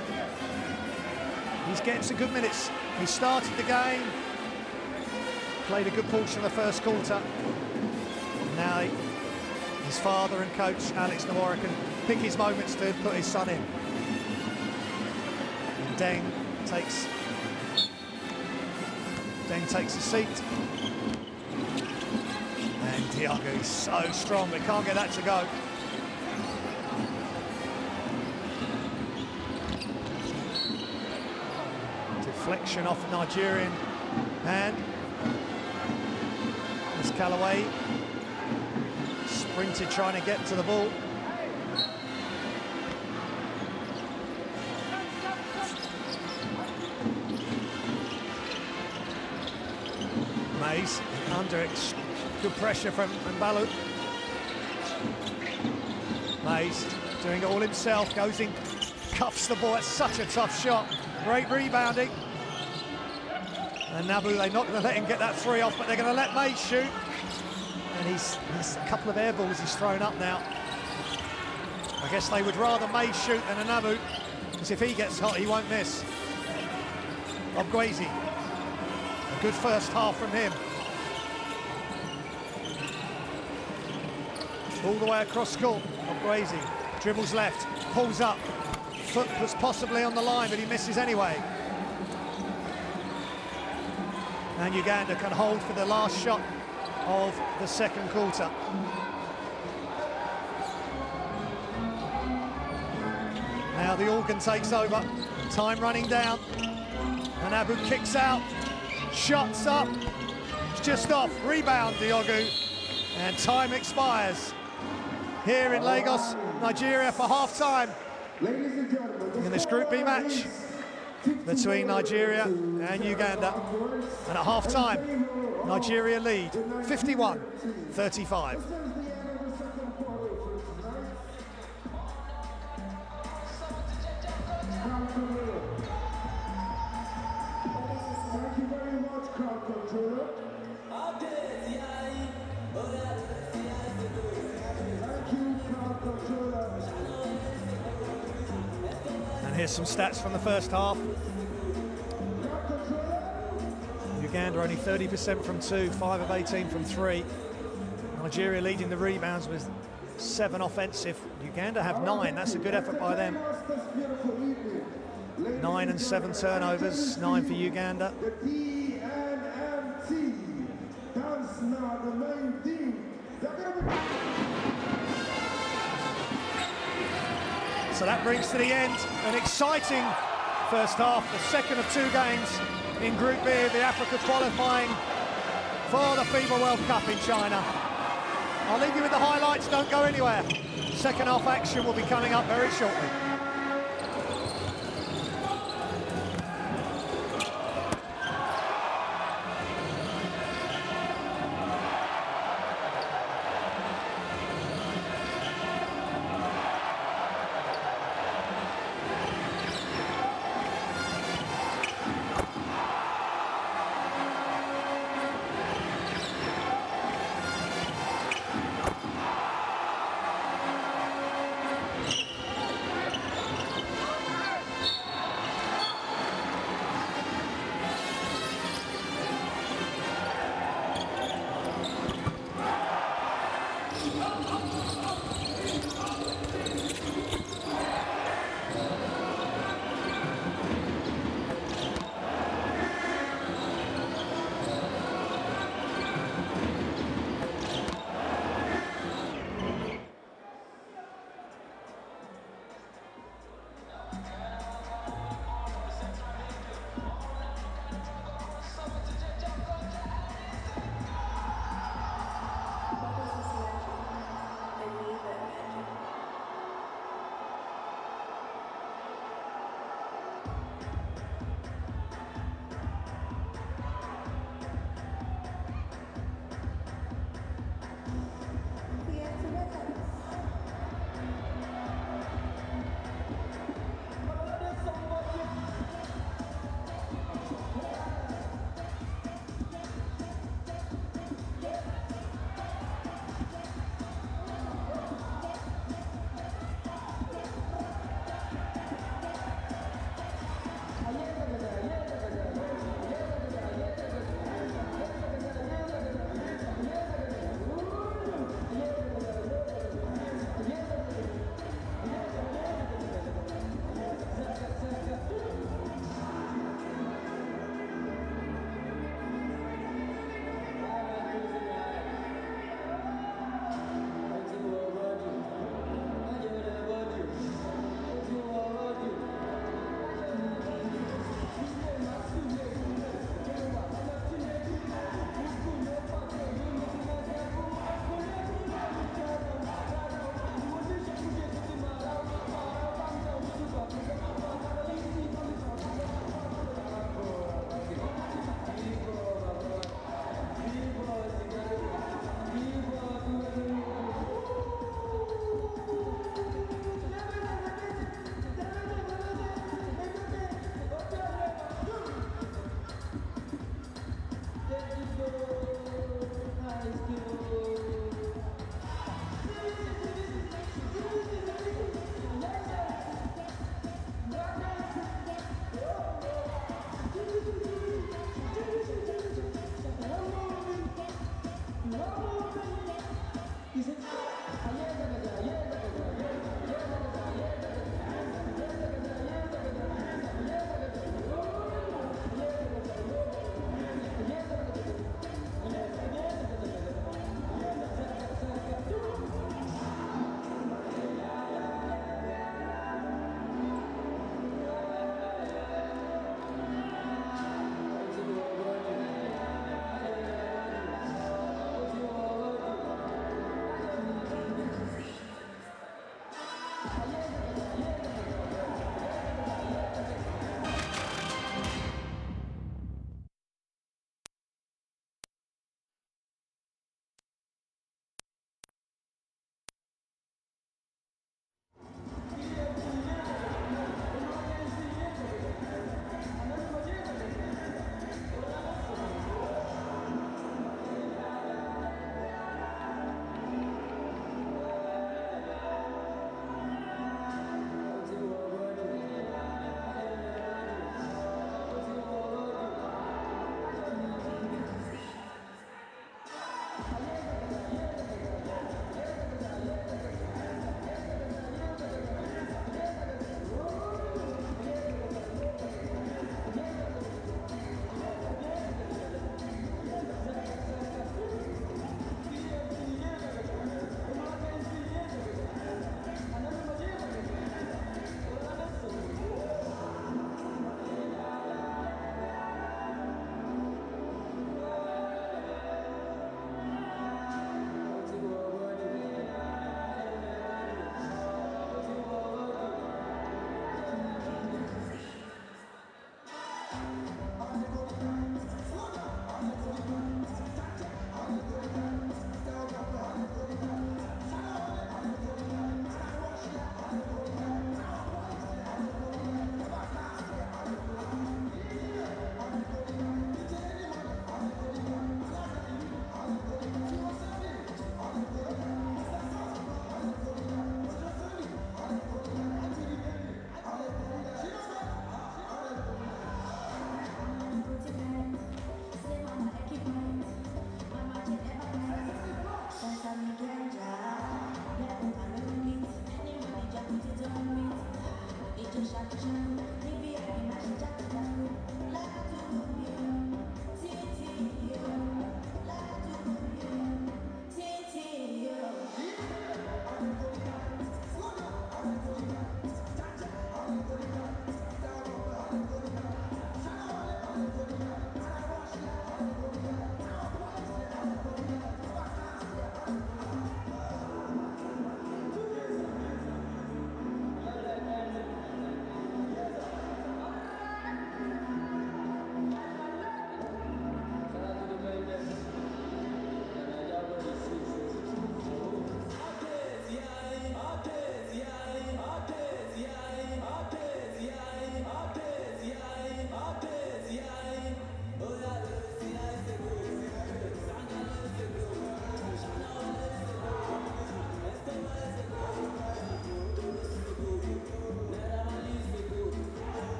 He's getting some good minutes. He started the game, played a good portion of the first quarter. Now his father and coach Alex Nawara can pick his moments to put his son in. And Deng takes a seat. And Diogu is so strong, but can't get that to go. Deflection off Nigerian hand. As Callaway sprinted trying to get to the ball. Mays under good pressure from Mbalu. Mays doing it all himself, goes in cuffs the ball. It's such a tough shot. Great rebounding. And Nabu, they're not going to let him get that three off, but they're going to let Mays shoot. And he's a couple of air balls he's thrown up now. I guess they would rather Mays shoot than a Nabu, because if he gets hot, he won't miss. Obguezi. A good first half from him. All the way across court. Obguezi dribbles left, pulls up. Foot was possibly on the line, but he misses anyway. And Uganda can hold for the last shot of the second quarter. Now the organ takes over. Time running down. And Abu kicks out. Shots up. It's just off. Rebound, Diogu. And time expires here in Lagos, Nigeria for half-time in this Group B match between Nigeria and Uganda. And at half-time, Nigeria lead 51-35. And here's some stats from the first half. Uganda only 30% from 2, 5 of 18 from 3. Nigeria leading the rebounds with 7 offensive. Uganda have 9, that's a good effort by them. 9 and 7 turnovers, 9 for Uganda. So that brings to the end an exciting first half, the second of 2 games in Group B of the Africa qualifying for the FIBA World Cup in China. I'll leave you with the highlights, don't go anywhere. Second half action will be coming up very shortly.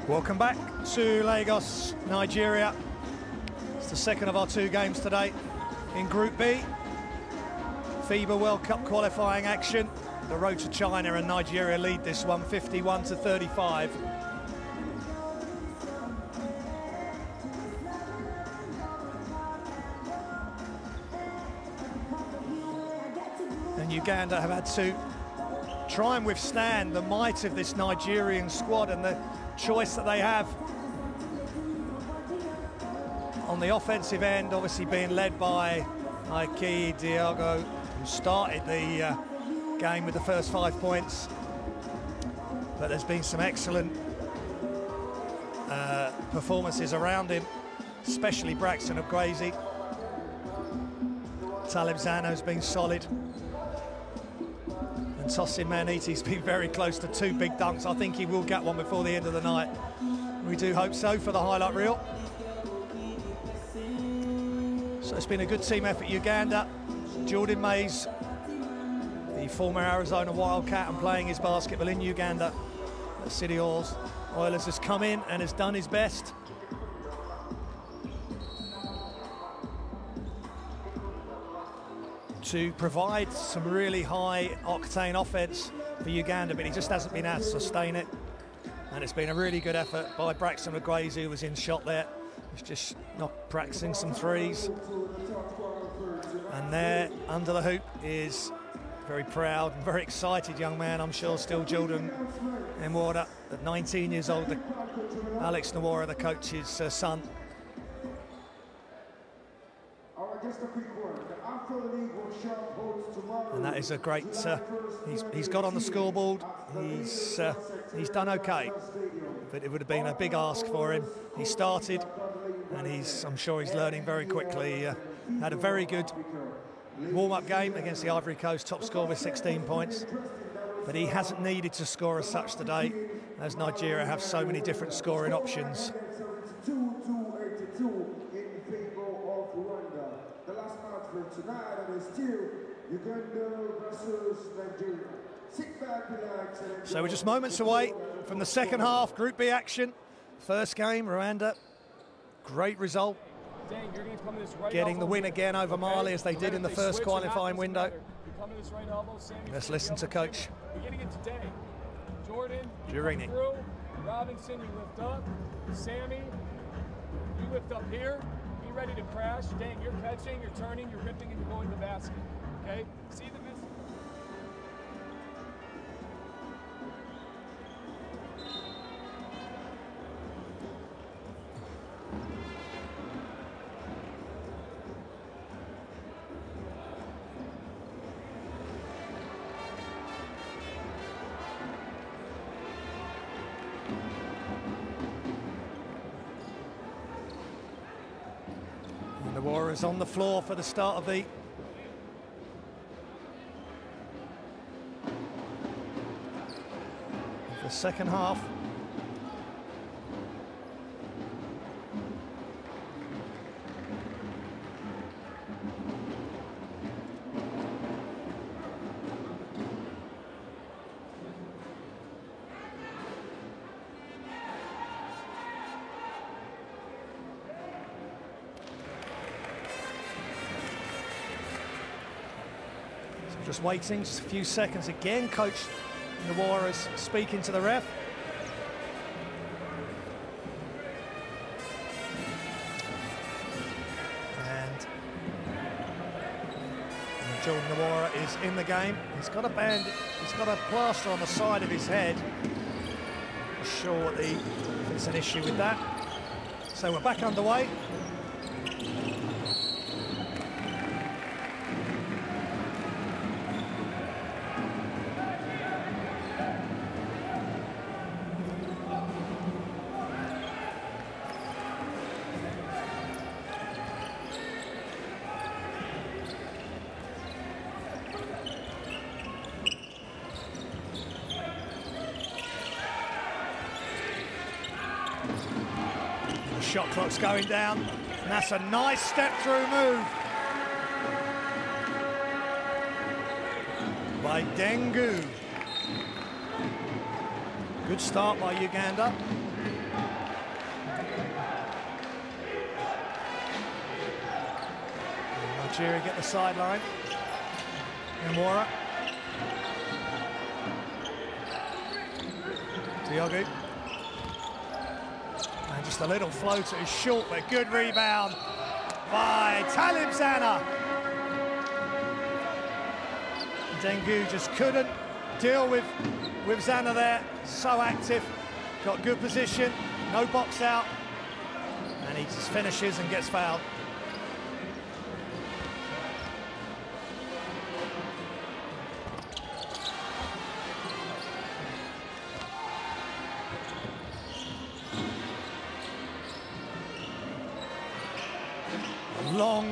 Welcome back to Lagos, Nigeria. It's the second of our 2 games today in Group B. FIBA World Cup qualifying action. The road to China, and Nigeria lead this one 51-35. And Uganda have had to try and withstand the might of this Nigerian squad and the choice that they have on the offensive end, obviously being led by Ike Diogo, who started the game with the first 5 points. But there's been some excellent performances around him, especially Braxton Ogwezi. Talib Zano's been solid. And Tosin Maniti's been very close to 2 big dunks. I think he will get one before the end of the night. We do hope so for the highlight reel. So it's been a good team effort, Uganda. Jordan Mays, the former Arizona Wildcat, and playing his basketball in Uganda at City Halls. Oilers has come in and has done his best. To provide some really high-octane offense for Uganda, but he just hasn't been able to sustain it. And it's been a really good effort by Braxton Ogwezi, who was in shot there. He's just not practicing some threes. And there, under the hoop, is very proud and very excited young man, I'm sure, still Jordan Nwora, at 19 years old, Alex Nwora, the coach's son. And that is a great, he's got on the scoreboard, he's done okay, but it would have been a big ask for him. He started, and I'm sure he's learning very quickly. Had a very good warm-up game against the Ivory Coast, top score with 16 points, but he hasn't needed to score as such today, as Nigeria have so many different scoring options. So we're just moments away from the second half, Group B action. First game, Rwanda, great result. Getting the win again over Mali, as they did in the first qualifying window. Let's listen to Coach Jurini. Robinson, you lift up. Sammy, you lift up here. Be ready to crash. Dang, you're catching, you're turning, you're ripping, and you're going to the basket. Okay? See the miss? And the Warriors on the floor for the start of the second half. Just waiting, just a few seconds again. Coach Nwora is speaking to the ref. And Jordan Nwora is in the game. He's got a band, he's got a plaster on the side of his head. Not sure if it's an issue with that. So we're back underway. Shot clock's going down, and that's a nice step-through move by Dengu. Good start by Uganda. Nigeria get the sideline. Namora. Diogu. And just a little floater is short, but good rebound by Talib Zana. Dengu just couldn't deal with Zana there. So active, got good position, no box out, and he just finishes and gets fouled.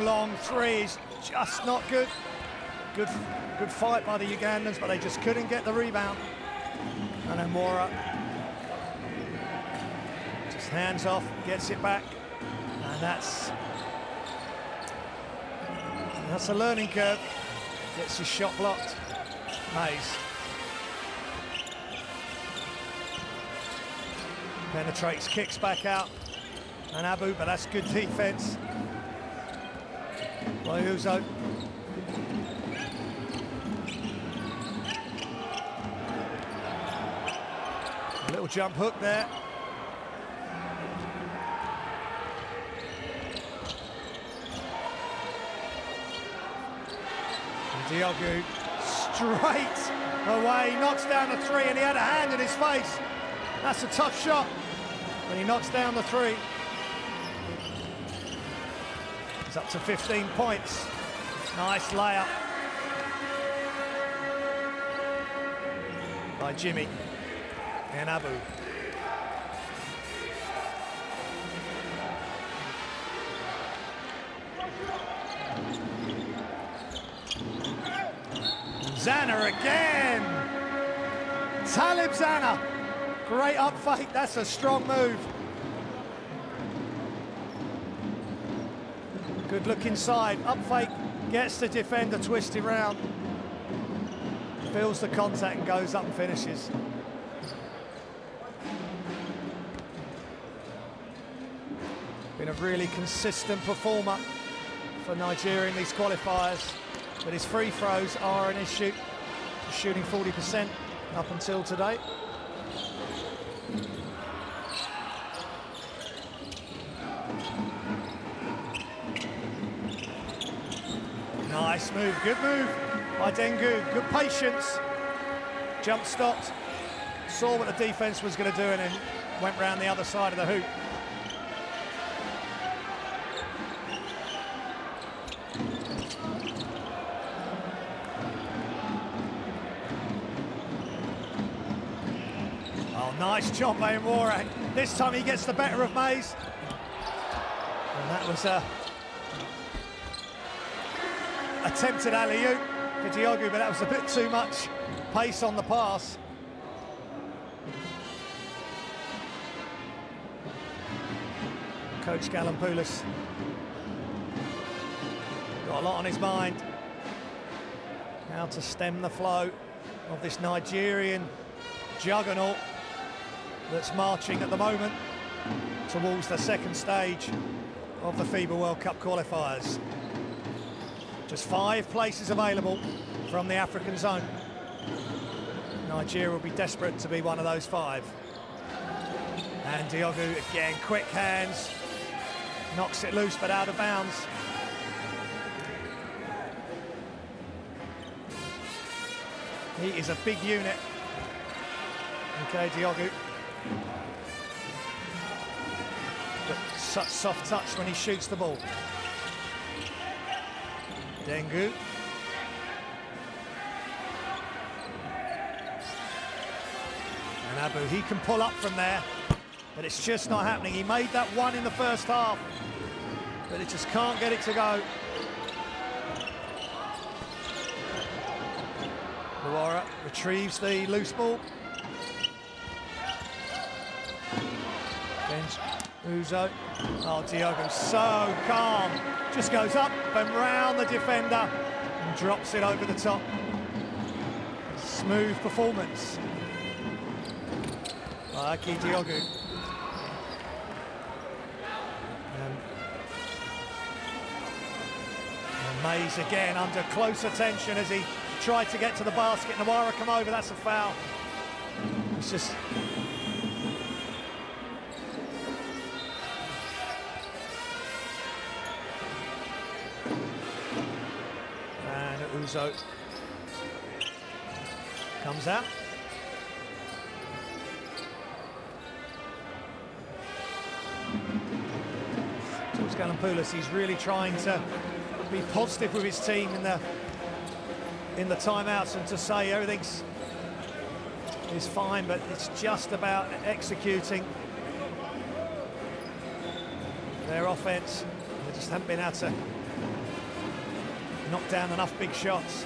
Long threes, just not good. Good fight by the Ugandans, but they just couldn't get the rebound. And Amora just hands off, gets it back, and that's a learning curve. Gets his shot blocked. Mays penetrates, kicks back out, and Abu, but that's good defense by Uzo. A little jump hook there. And Diogu straight away, knocks down the three, and he had a hand in his face. That's a tough shot when he knocks down the three. He's up to 15 points. Nice layup by Jimmy and Abu. Zana again. Talib Zana. Great up fake. That's a strong move. Good look inside. Up fake. Gets the defender twisted round. Feels the contact and goes up and finishes. Been a really consistent performer for Nigeria in these qualifiers, but his free throws are an issue. He's shooting 40% up until today. Nice move, good move by Dengu, good patience. Jump stopped, saw what the defense was going to do and then went round the other side of the hoop. Oh, nice job by Moran. This time he gets the better of Mays. And that was a attempted alley-oop for Diogu, but that was a bit too much pace on the pass. Coach Galampoulos got a lot on his mind. How to stem the flow of this Nigerian juggernaut that's marching at the moment towards the second stage of the FIBA World Cup qualifiers. Just 5 places available from the African zone. Nigeria will be desperate to be one of those 5. And Diogu again, quick hands, knocks it loose but out of bounds. He is a big unit. Okay, Diogu. But such soft touch when he shoots the ball. Dengu. And Abu, he can pull up from there, but it's just not happening. He made that one in the first half, but it just can't get it to go. Luara retrieves the loose ball. Bench, Uzo. Oh, Diogu, so calm. Just goes up and round the defender and drops it over the top. Smooth performance by Aki Diogu. And Mays again under close attention as he tried to get to the basket. Nawara come over, that's a foul. It's just... And Uzo comes out. George Galampoulos, he's really trying to be positive with his team in the timeouts and to say everything's is fine, but it's just about executing their offense. They just haven't been able to knock down enough big shots.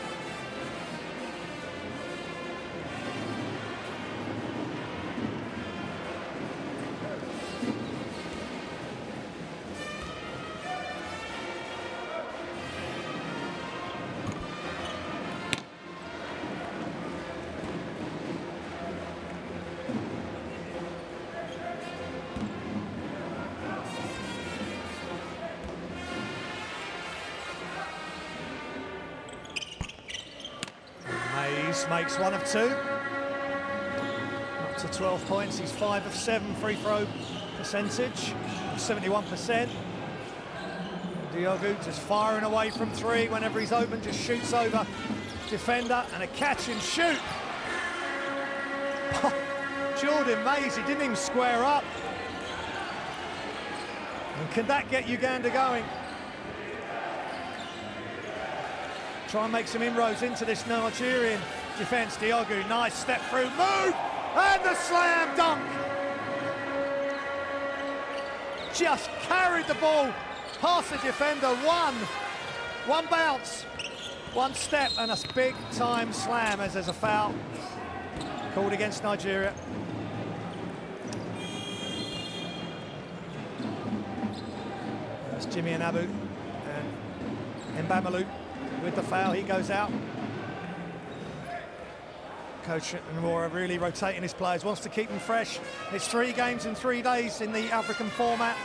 Makes 1 of 2, up to 12 points. He's 5 of 7 free throw percentage, 71%. Diogu just firing away from 3 whenever he's open, just shoots over defender and a catch and shoot. Jordan Mays, he didn't even square up. And can that get Uganda going? Try and make some inroads into this Nigerian defense. Diogu, nice step through, move, and the slam dunk. Just carried the ball past the defender, one bounce, one step, and a big time slam as there's a foul called against Nigeria. That's Jimmy Anabu and Mbamalu with the foul. He goes out. Coach Nwora really rotating his players, wants to keep them fresh. It's 3 games in 3 days in the African format.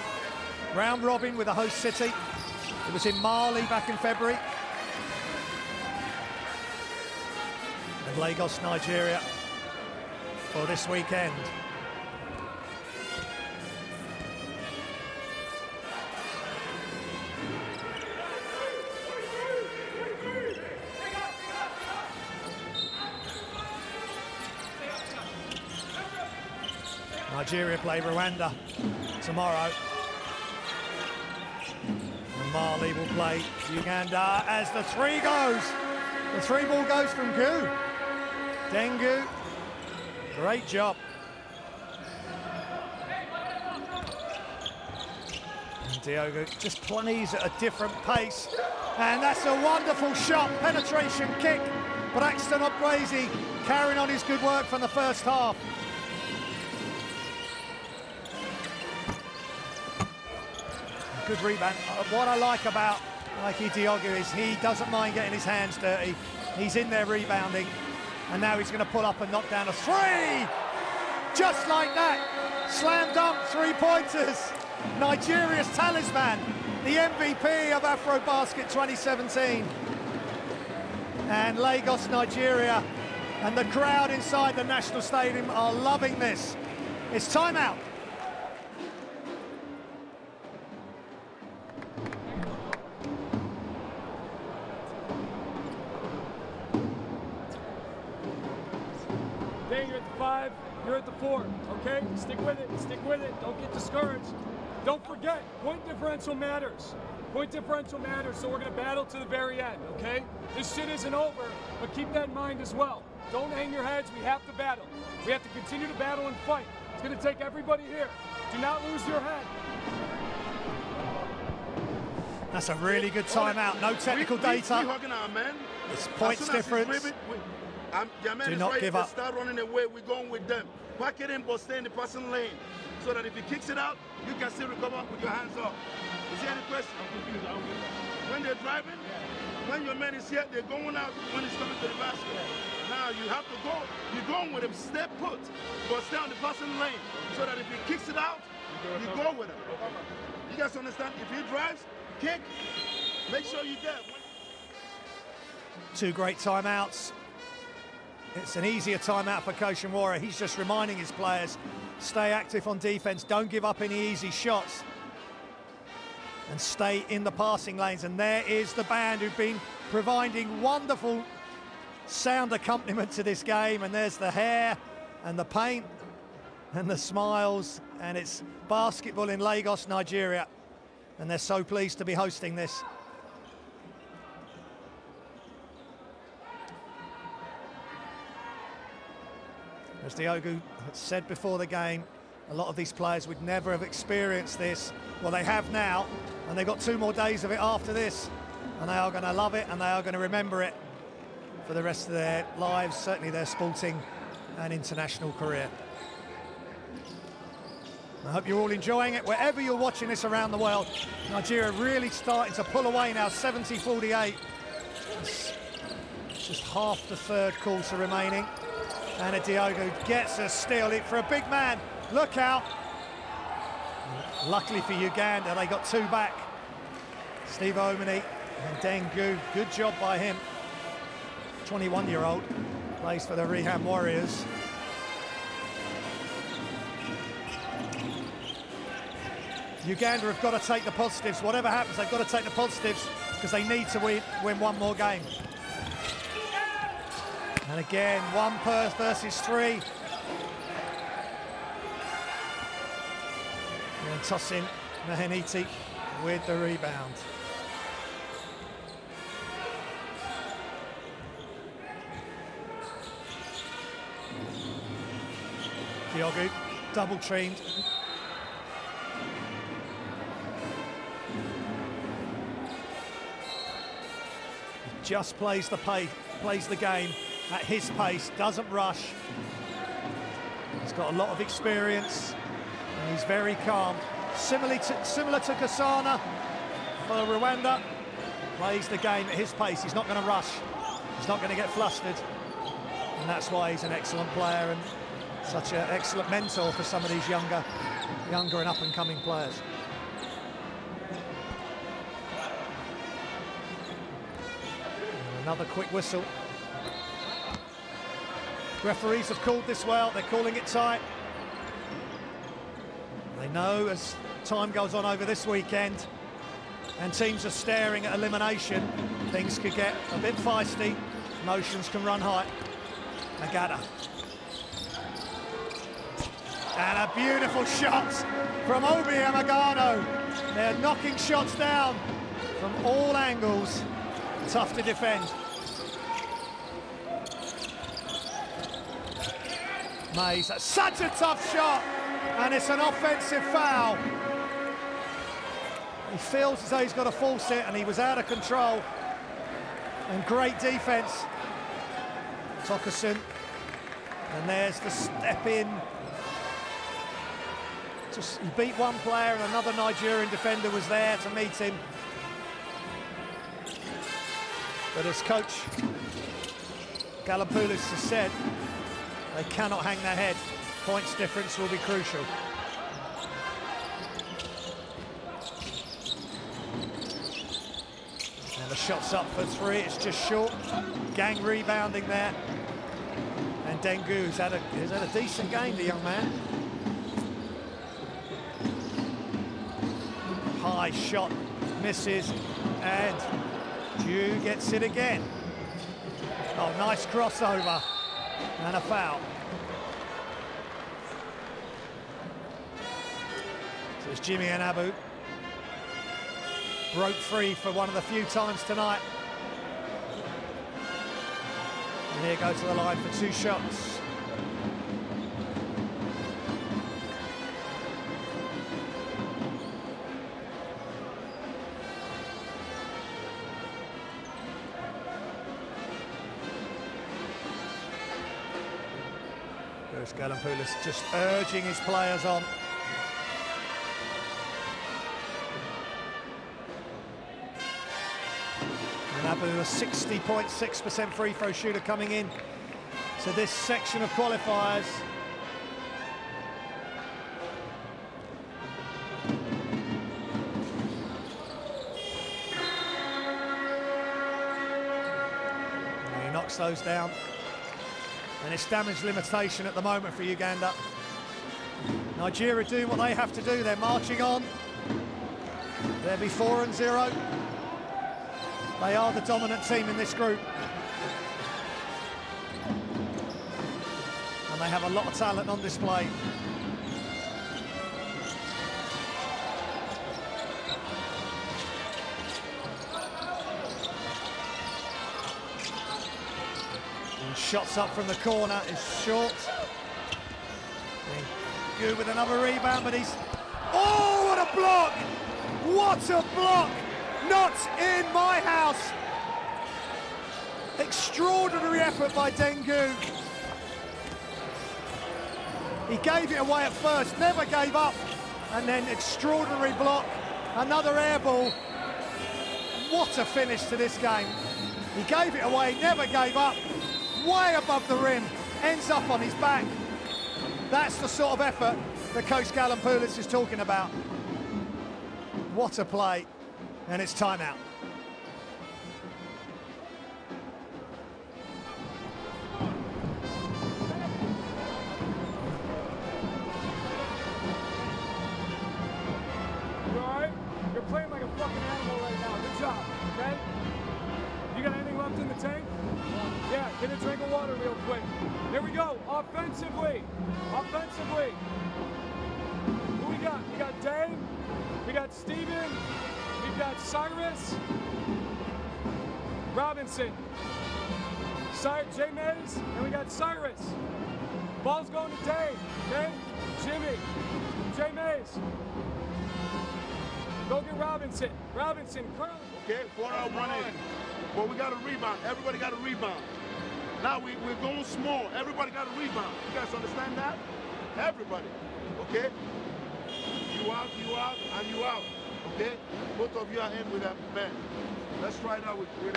Round robin with a host city. It was in Mali back in February. And Lagos, Nigeria for this weekend. Nigeria play Rwanda tomorrow. And Mali will play Uganda as the 3 goes. The 3 ball goes from Gu. Dengu, great job. And Diogu just plays at a different pace. And that's a wonderful shot, penetration kick. Braxton Okwezi carrying on his good work from the first half. Good rebound. What I like about Mikey Diogu is he doesn't mind getting his hands dirty. He's in there rebounding, and now he's going to pull up and knock down a 3. Just like that, slam dunk 3-pointers. Nigeria's talisman, the MVP of AfroBasket 2017. And Lagos, Nigeria, and the crowd inside the National Stadium are loving this. It's timeout. You're at the 5, you're at the 4, okay? Stick with it, don't get discouraged. Don't forget, point differential matters. Point differential matters, so we're gonna battle to the very end, okay? This shit isn't over, but keep that in mind as well. Don't hang your heads, we have to battle. We have to continue to battle and fight. It's gonna take everybody here. Do not lose your head. That's a really good timeout, no technical data. It's points difference. Do not give up. Start running away, we're going with them. Pack it in, but stay in the passing lane. So that if he kicks it out, you can still recover with your hands up. Is there any question? When they're driving, when your man is here, they're going out when he's coming to the basket. Now you have to go, you're going with him, step put, but stay on the passing lane. So that if he kicks it out, you go with him. You guys understand? If he drives, kick, make sure you're there. Two great timeouts. It's an easier timeout for Coach Nwora. He's just reminding his players, stay active on defense, don't give up any easy shots, and stay in the passing lanes. And there is the band who've been providing wonderful sound accompaniment to this game. And there's the hair and the paint and the smiles, and it's basketball in Lagos, Nigeria, and they're so pleased to be hosting this. As Diogo had said before the game, a lot of these players would never have experienced this. Well, they have now, and they've got 2 more days of it after this, and they are going to love it, and they are going to remember it for the rest of their lives, certainly their sporting and international career. I hope you're all enjoying it, wherever you're watching this around the world. Nigeria really starting to pull away now, 70-48. It's just half the third quarter remaining. And Diogo gets a steal for a big man. Look out. Luckily for Uganda, they got 2 back. Steve Omeni and Dengu, good job by him. 21-year-old, plays for the Reham Warriors. Uganda have got to take the positives. Whatever happens, they've got to take the positives because they need to win 1 more game. And again, 1 versus 3. And tossing Maheniti with the rebound. Diogo, double teamed. Just plays the game at his pace, doesn't rush. He's got a lot of experience and he's very calm. Similar to Kasana for Rwanda, plays the game at his pace. He's not going to rush. He's not going to get flustered. And that's why he's an excellent player and such an excellent mentor for some of these younger and up-and-coming players. And another quick whistle. Referees have called this well, they're calling it tight. They know as time goes on over this weekend and teams are staring at elimination, things could get a bit feisty, emotions can run high. Nagata. And a beautiful shot from Obi Amagano. They're knocking shots down from all angles. Tough to defend. Mays, that's such a tough shot, and it's an offensive foul. He feels as though he's got to force it, and he was out of control. And great defense. Tokason, and there's the step in. Just, he beat one player, and another Nigerian defender was there to meet him. But as Coach Galampoulos has said, they cannot hang their head. Points difference will be crucial. And the shot's up for 3, it's just short. Gang rebounding there. And Dengu's had a decent game, the young man. High shot, misses, and Dew gets it again. Oh, nice crossover. And a foul. So it's Jimmy and Abu. Broke free for one of the few times tonight. And here goes to the line for 2 shots. Galampoulos just urging his players on. And Abu, a 60.6% free throw shooter coming in to this section of qualifiers. those down. And it's damage limitation at the moment for Uganda. Nigeria doing what they have to do. They're marching on. They'll be 4-0. They are the dominant team in this group. And they have a lot of talent on display. And shots up from the corner is short. Good with another rebound, but he's... Oh, what a block! What a block! Not in my house! Extraordinary effort by Dengu. He gave it away at first, never gave up, and then extraordinary block, another air ball. What a finish to this game. He gave it away, never gave up, way above the rim, ends up on his back. That's the sort of effort that Coach Galampoulis is talking about. What a play, and it's timeout. You all right? You're playing like a fucking animal right now. Good job, okay? You got anything left in the tank? Yeah, get a drink of water real quick. Here we go, offensively. Offensively. Who we got? We got Dane, we got Steven, we've got Cyrus, Robinson, Jay Mays, and we got Cyrus. Ball's going to Dane, okay? Jimmy, Jay Mays. Go get Robinson. Robinson, Curly. Okay, 4-out running. But we got a rebound. Everybody got a rebound. Now we're going small. Everybody got a rebound. You guys understand that? Everybody. Okay? You out, and you out. Okay? Both of you are in with that man. Let's try it out with him.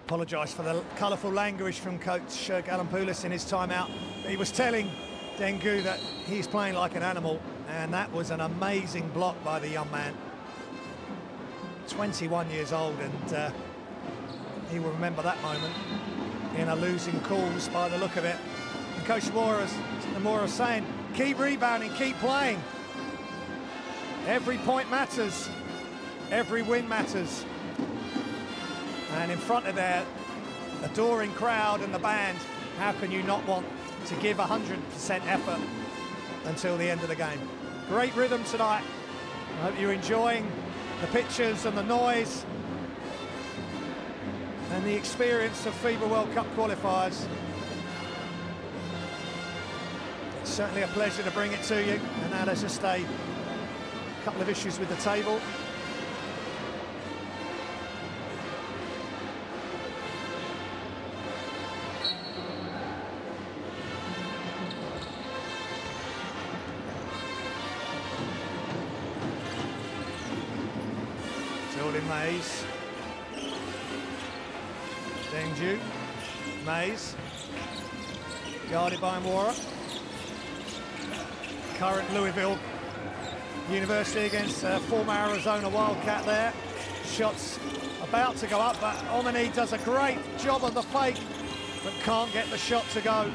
Apologise for the colourful language from Coach Galampoulis in his timeout. He was telling Dengu that he's playing like an animal, and that was an amazing block by the young man. 21 years old, and he will remember that moment in a losing cause by the look of it. And Coach Mora's saying, keep rebounding, keep playing. Every point matters, every win matters. And in front of their adoring crowd and the band, how can you not want to give 100% effort until the end of the game? Great rhythm tonight. I hope you're enjoying the pictures and the noise and the experience of FIBA World Cup qualifiers. It's certainly a pleasure to bring it to you. And now there's just a couple of issues with the table. Mays, Dengu, Mays, guarded by Mwora. Current Louisville University against former Arizona Wildcat there. Shots about to go up, but Omani does a great job on the fake, but can't get the shot to go.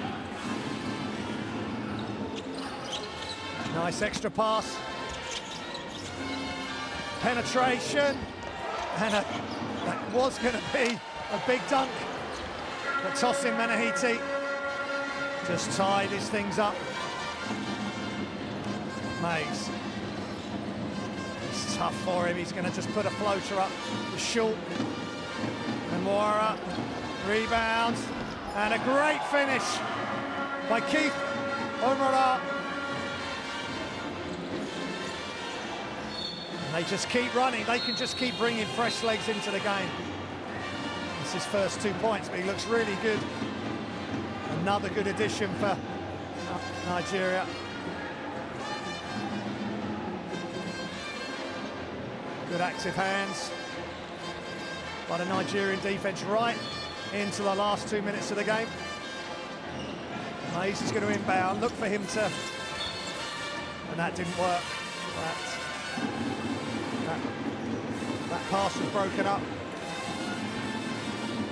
Nice extra pass. Penetration. And that was going to be a big dunk, but Tosin Menahiti just tied his things up. Mays. It's tough for him. He's going to just put a floater up the short. And Mwora rebounds, and a great finish by Keith Omara. They just keep running. They can just keep bringing fresh legs into the game. It's his first 2 points, but he looks really good. Another good addition for Nigeria. Good active hands by the Nigerian defense right into the last 2 minutes of the game. Mays is going to inbound. Look for him to... And that didn't work. That pass was broken up.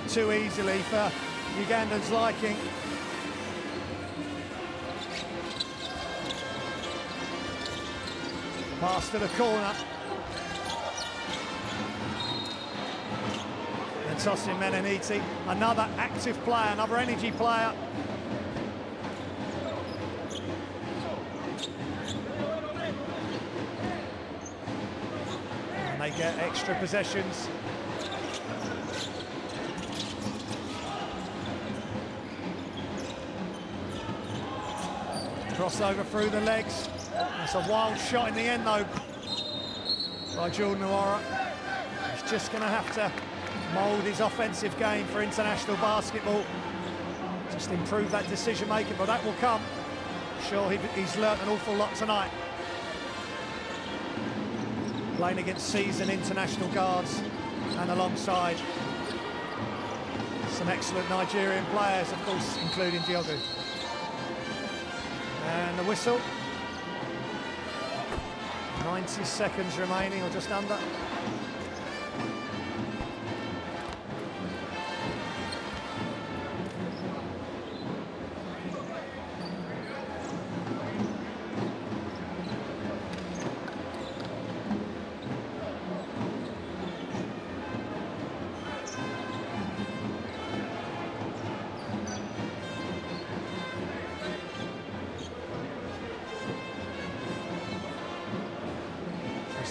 too easily for Uganda's liking. Pass to the corner. And Tosin Meneniti, another active player, another energy player. And they get extra possessions. Crossover through the legs. That's a wild shot in the end, though, by Jordan Nwora. He's just going to have to mould his offensive game for international basketball. Just improve that decision-making, but that will come. I'm sure he's learnt an awful lot tonight. Playing against seasoned international guards and alongside some excellent Nigerian players, of course, including Diogu. And the whistle. 90 seconds remaining, or just under.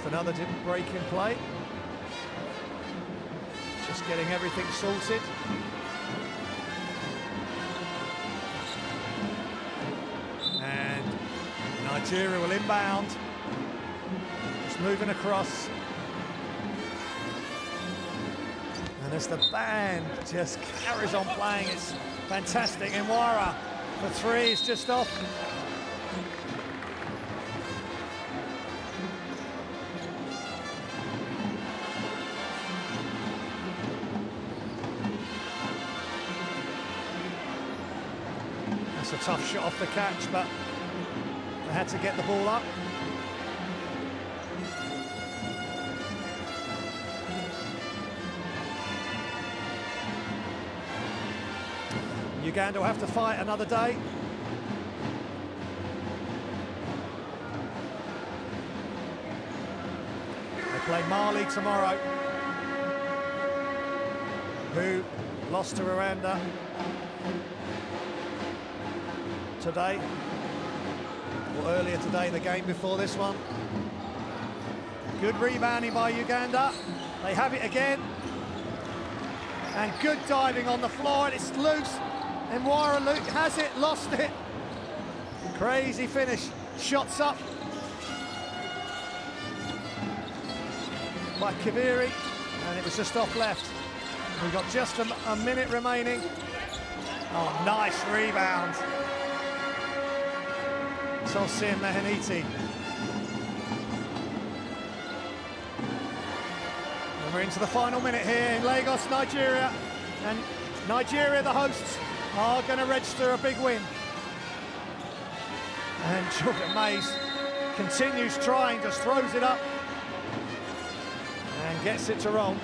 Another break in play. Just getting everything sorted. And Nigeria will inbound. Just moving across. And as the band just carries on playing, it's fantastic. Nwora for three is just off. A tough shot off the catch, but they had to get the ball up. Uganda will have to fight another day. They play Mali tomorrow, who lost to Rwanda today, or earlier today, the game before this one. Good rebounding by Uganda. They have it again. And good diving on the floor, and it's loose. Nwora has it, lost it. Crazy finish. Shots up by Kibiri, and it was just off left. We've got just a minute remaining. Oh, nice rebound. Tosin Meneniti. And we're into the final minute here in Lagos, Nigeria. And Nigeria, the hosts, are going to register a big win. And Jordan Mays continues trying, just throws it up and gets it to roll.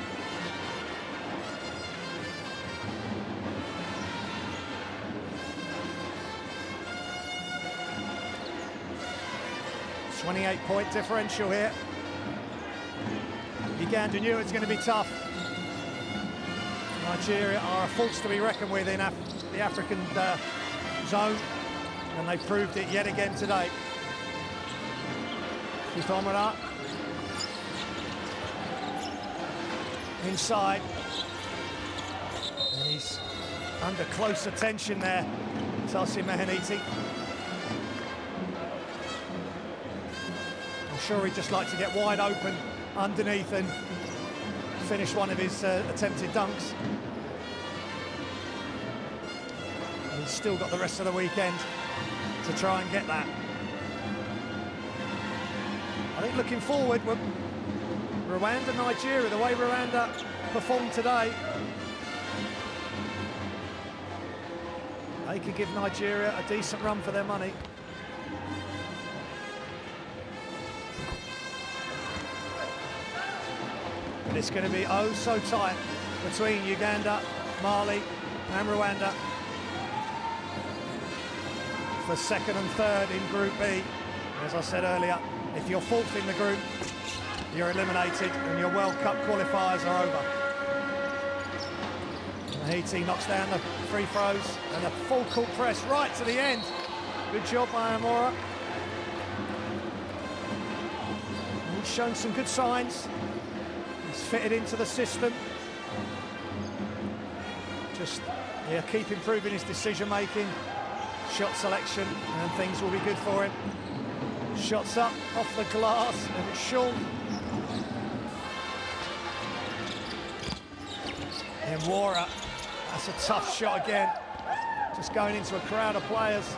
A 28-point differential here. Uganda knew it was going to be tough. Nigeria are a force to be reckoned with in the African zone, and they proved it yet again today. Kifomara inside, and he's under close attention there, Tosin Meneniti. I'm sure he'd just like to get wide open underneath and finish one of his attempted dunks. And he's still got the rest of the weekend to try and get that. I think looking forward, Rwanda, Nigeria, the way Rwanda performed today, they could give Nigeria a decent run for their money. But it's going to be oh so tight between Uganda Mali and Rwanda for second and third in Group B. As I said earlier, if you're fourth in the group, you're eliminated and your World Cup qualifiers are over. Haiti knocks down the free throws and a full court press right to the end. Good job by Amora. He's shown some good signs. He's fitted into the system. Just keep improving his decision making, shot selection, and things will be good for him. Shots up off the glass and it's short. Amora, that's a tough shot again. Just going into a crowd of players.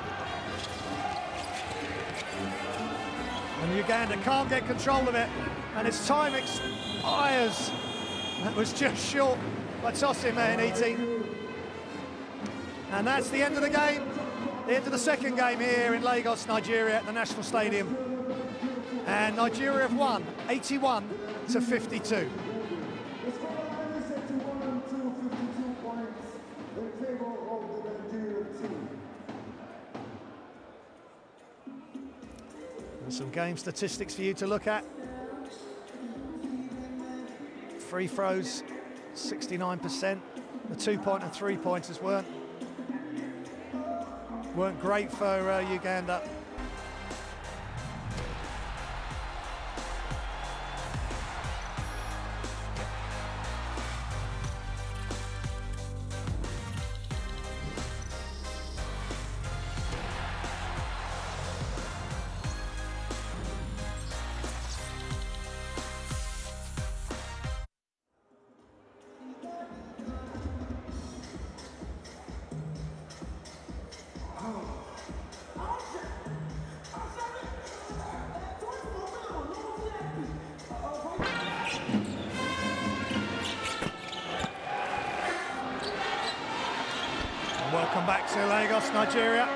And Uganda can't get control of it, and its time expires. That was just short by Tosin Meheniti. And that's the end of the game, the end of the second game here in Lagos, Nigeria, at the National Stadium. And Nigeria have won 81-52. Some game statistics for you to look at. Free throws, 69%. The 2-point and 3-pointers weren't great for Uganda. Welcome back to Lagos, Nigeria.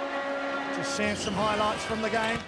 Just seeing some highlights from the game.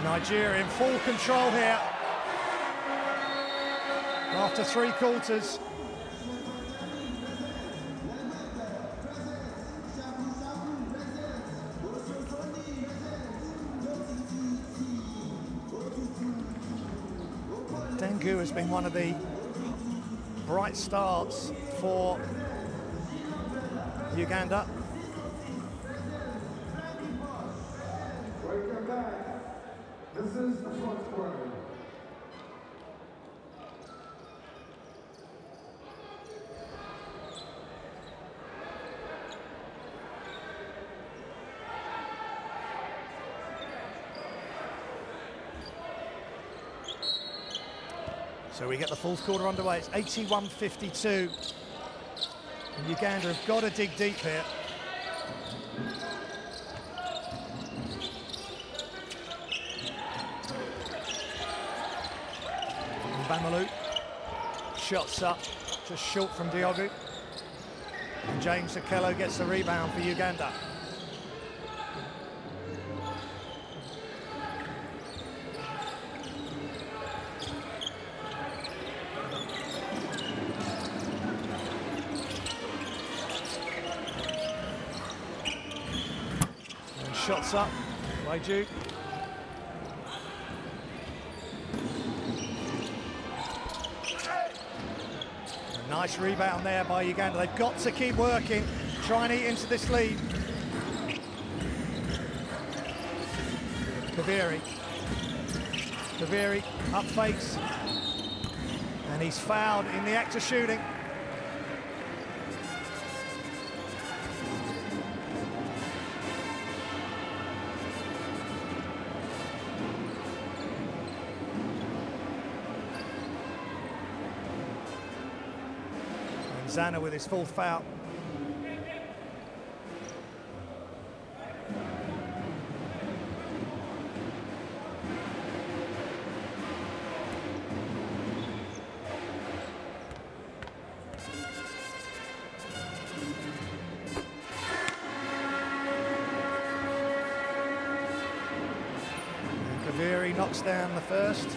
Nigeria in full control here after 3 quarters. Dengu has been one of the bright starts for Uganda. Welcome back. This is the fourth quarter. So we get the fourth quarter underway. It's 81-52. And Uganda have got to dig deep here. Bamalu, shots up, just short from Diogu. And James Okello gets the rebound for Uganda. And shots up by Duke. Nice rebound there by Uganda. They've got to keep working, try and eat into this lead. Kaviri up fakes, and he's fouled in the act of shooting. Zana with his fourth foul. Kaviri knocks down the first.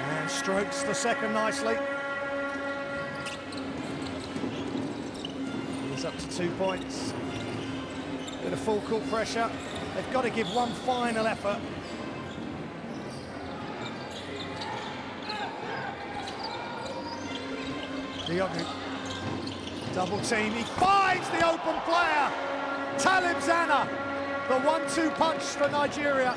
And strokes the second nicely. He's up to 2 points. Bit of full court pressure. They've got to give one final effort. Diogu. Double team, he finds the open player. Talib Zana, the 1-2 punch for Nigeria.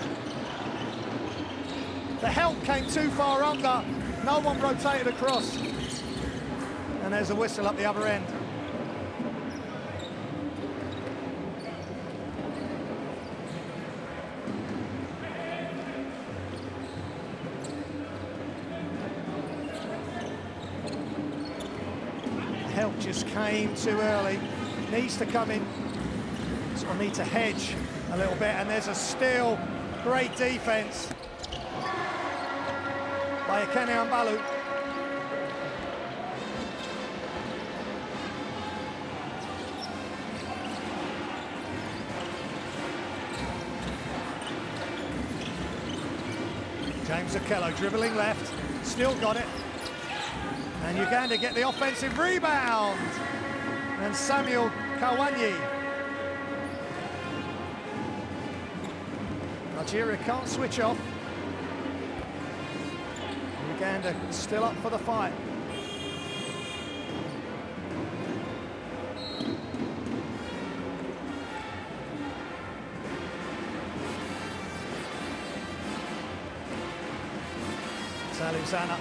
The help came too far under, no one rotated across. And there's a whistle up the other end. Help just came too early, needs to come in, sort of need to hedge a little bit, and there's a steal, great defense by Ekene Ambalu. James Okello dribbling left, still got it. And Uganda get the offensive rebound. And Samuel Kawanyi. Nigeria can't switch off. Uganda still up for the fight. Talib Zana.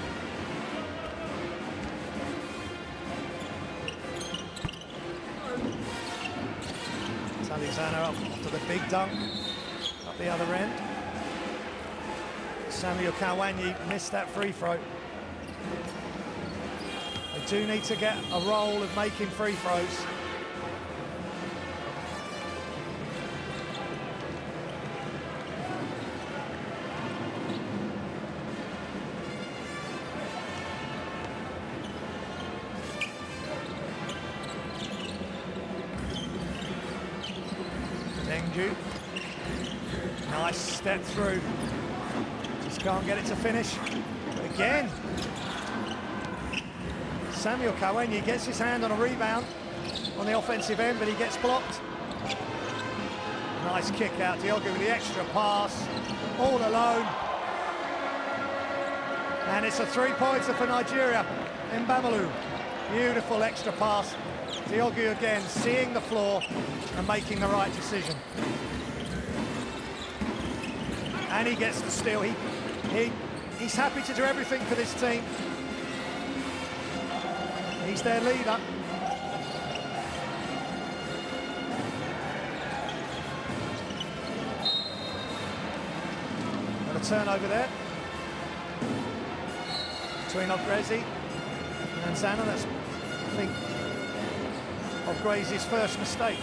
Zana up to the big dunk, up the other end. Samuel Kawanyi missed that free throw. They do need to get a roll of making free throws. Nice step through. Just can't get it to finish. Again. Samuel Kawanyi gets his hand on a rebound on the offensive end, but he gets blocked. Nice kick out. Diogu with the extra pass. All alone. And it's a three-pointer for Nigeria. Mbamalu. Beautiful extra pass. Diogu again seeing the floor and making the right decision. And he gets the steal. He's happy to do everything for this team. He's their leader. And a turnover there between Ogrezi and Zana. That's, I think, Ogrezi's first mistake.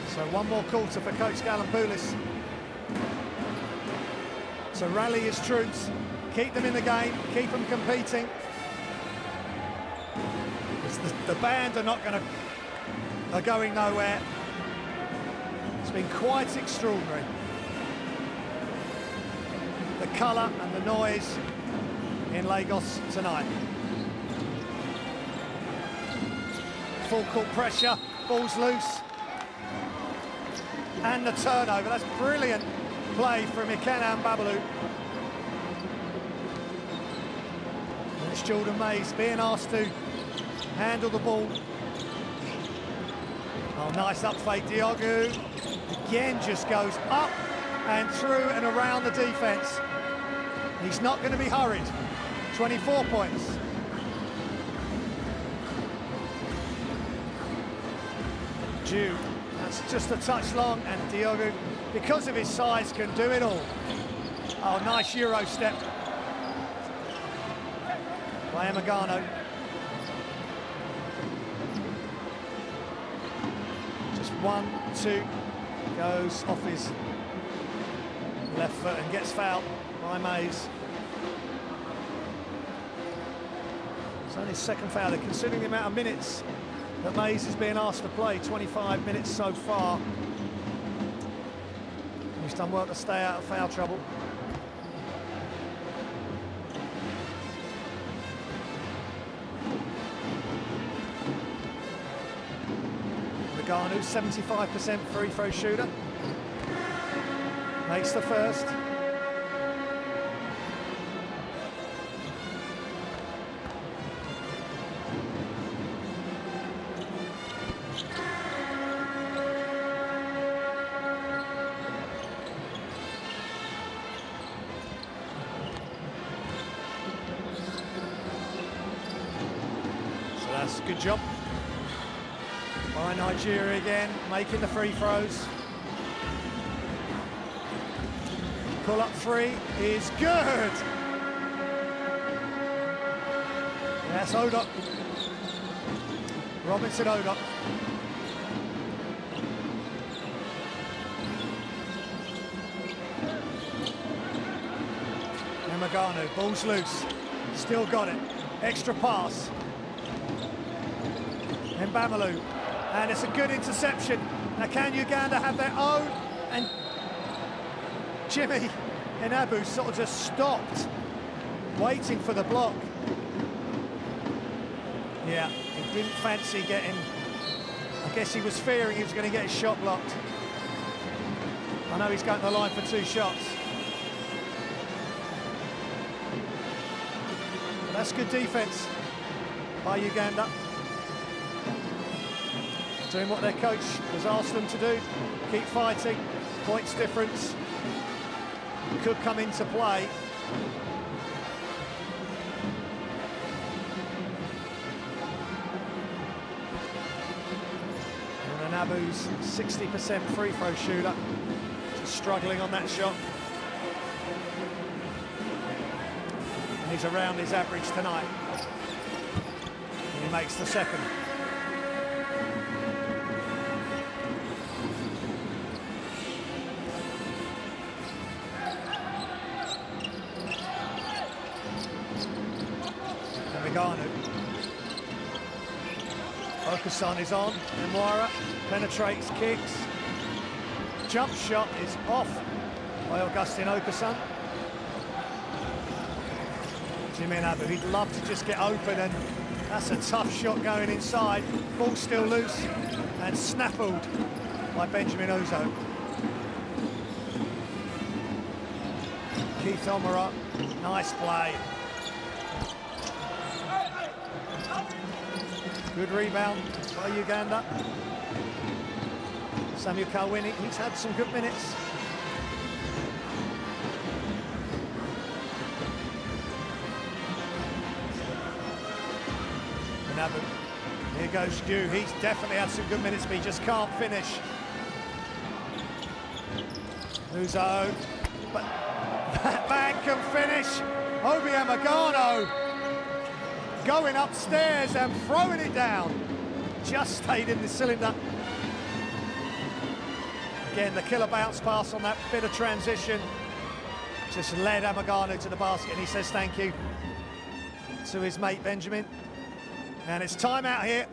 So one more quarter for Coach Gallopoulis. So rally his troops, keep them in the game, keep them competing. The band are going nowhere. It's been quite extraordinary. The colour and the noise in Lagos tonight. Full court pressure, ball's loose. And the turnover, that's brilliant play from Ekene Ambalu. And it's Jordan Mays being asked to handle the ball. Oh, nice up fake, Diogu. Again, just goes up and through and around the defence. He's not going to be hurried. 24 points. Due. That's just a touch long, and Diogo, because of his size, can do it all. Oh, nice Euro step by Amagano. Just 1-2, goes off his left foot and gets fouled by Mays. It's only his second foul. They're considering the amount of minutes that Mays is being asked to play, 25 minutes so far. He's done well to stay out of foul trouble. Nagano, 75% free throw shooter. Makes the first. So that's a good job by Nigeria again, making the free throws. Pull-up three is good. That's Odok. Robinson Odok. Amagano, ball's loose. Still got it. Extra pass. Mbamalu. And it's a good interception. Now can Uganda have their own? And Jimmy Inabu sort of just stopped, waiting for the block. Yeah, he didn't fancy getting, I guess he was fearing he was going to get his shot blocked. I know he's going to the line for 2 shots. But that's good defense by Uganda. Doing what their coach has asked them to do, keep fighting, points difference could come into play. And Anabu's 60% free throw shooter, just struggling on that shot. And he's around his average tonight. And he makes the second. Okusan is on, Mwara penetrates, kicks. Jump shot is off by Augustin Okusan. Jimmy Inabu, he'd love to just get open, and that's a tough shot going inside. Ball still loose and snaffled by Benjamin Uzo. Keith Omara, nice play. Good rebound by Uganda. Samuel Kalwini, he's had some good minutes. Inabu. Here goes Yu. He's definitely had some good minutes, but he just can't finish. Uzo. But that man can finish. Obi Amagano going upstairs and throwing it down. Just stayed in the cylinder. Again, the killer bounce pass on that bit of transition just led Amagano to the basket, and he says thank you to his mate Benjamin. And it's time out here.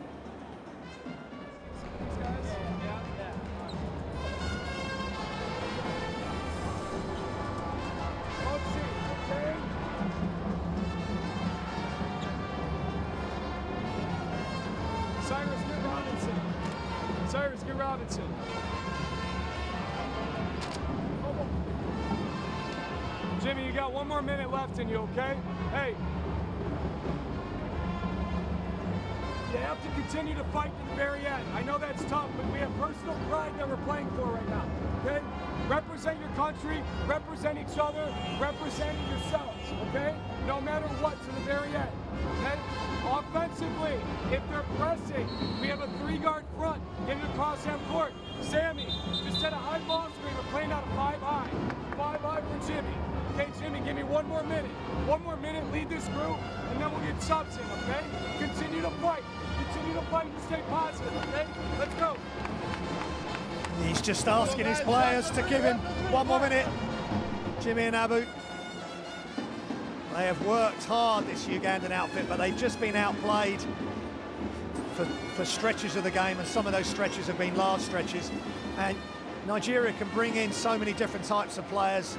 Cyrus, get Robinson. Jimmy, you got 1 more minute left in you, okay? Hey. You have to continue to fight to the very end. I know that's tough, but we have personal pride that we're playing for right now, okay? Represent your country, represent each other, represent yourselves, okay? No matter what, to the very end, okay? Offensively, if they're pressing, we have a 3-guard front, get it across half court. Sammy, just set a high ball screen, we're playing out of 5 high. 5 high for Jimmy. Okay, Jimmy, give me 1 more minute. 1 more minute, lead this group, and then we'll get subs in, okay? Continue to fight. Continue to fight and stay positive, okay? Let's go. He's just asking his players to give him 1 more minute. Jimmy and Abu. They have worked hard, this Ugandan outfit, but they've just been outplayed for stretches of the game, and some of those stretches have been large stretches. And Nigeria can bring in so many different types of players.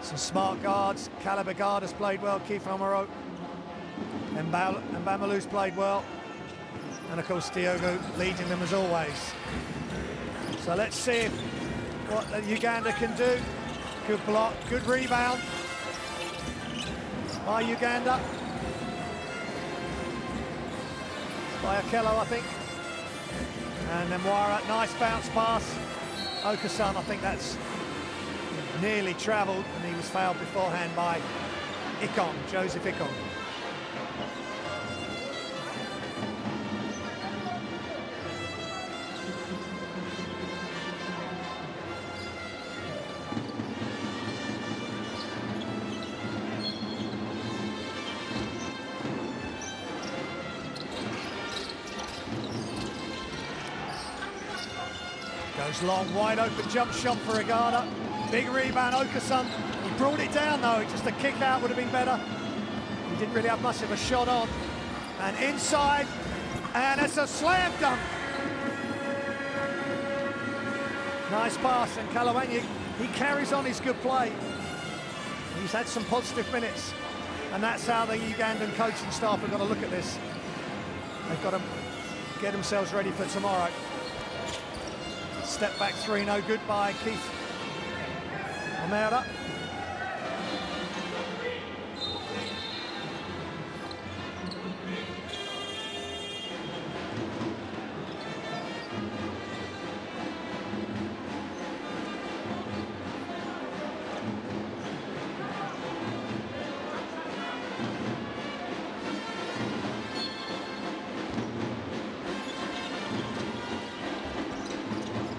Some smart guards. Caliber guard has played well. Keith Omaro. And Bamalu's played well. And of course Diogo leading them as always. So let's see what Uganda can do. Good block, good rebound by Uganda. By Okello, I think. And then Mwara, nice bounce pass. Okasan, I think that's nearly travelled, and he was fouled beforehand by Ikon, Joseph Ikon. Goes long, wide open jump shot for Agada. Big rebound, Okasan. He brought it down though, just a kick out would have been better. He didn't really have much of a shot on. And inside, and it's a slam dunk. Nice pass, and Kalawanyi, he carries on his good play. He's had some positive minutes, and that's how the Ugandan coaching staff are going to look at this. They've got to get themselves ready for tomorrow. Step back 3, no good by Keith Omera.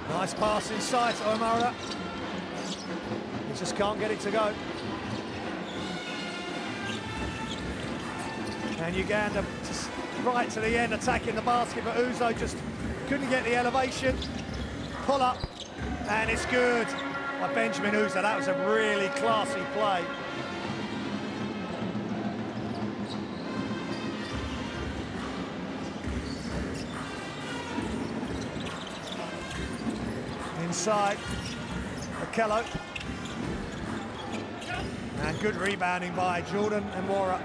Nice pass inside to Omara. He just can't get it to go. And Uganda just right to the end attacking the basket, but Uzo just couldn't get the elevation. Pull up, and it's good by Benjamin Uzo. That was a really classy play. Inside, Okello. And good rebounding by Jordan and Mora.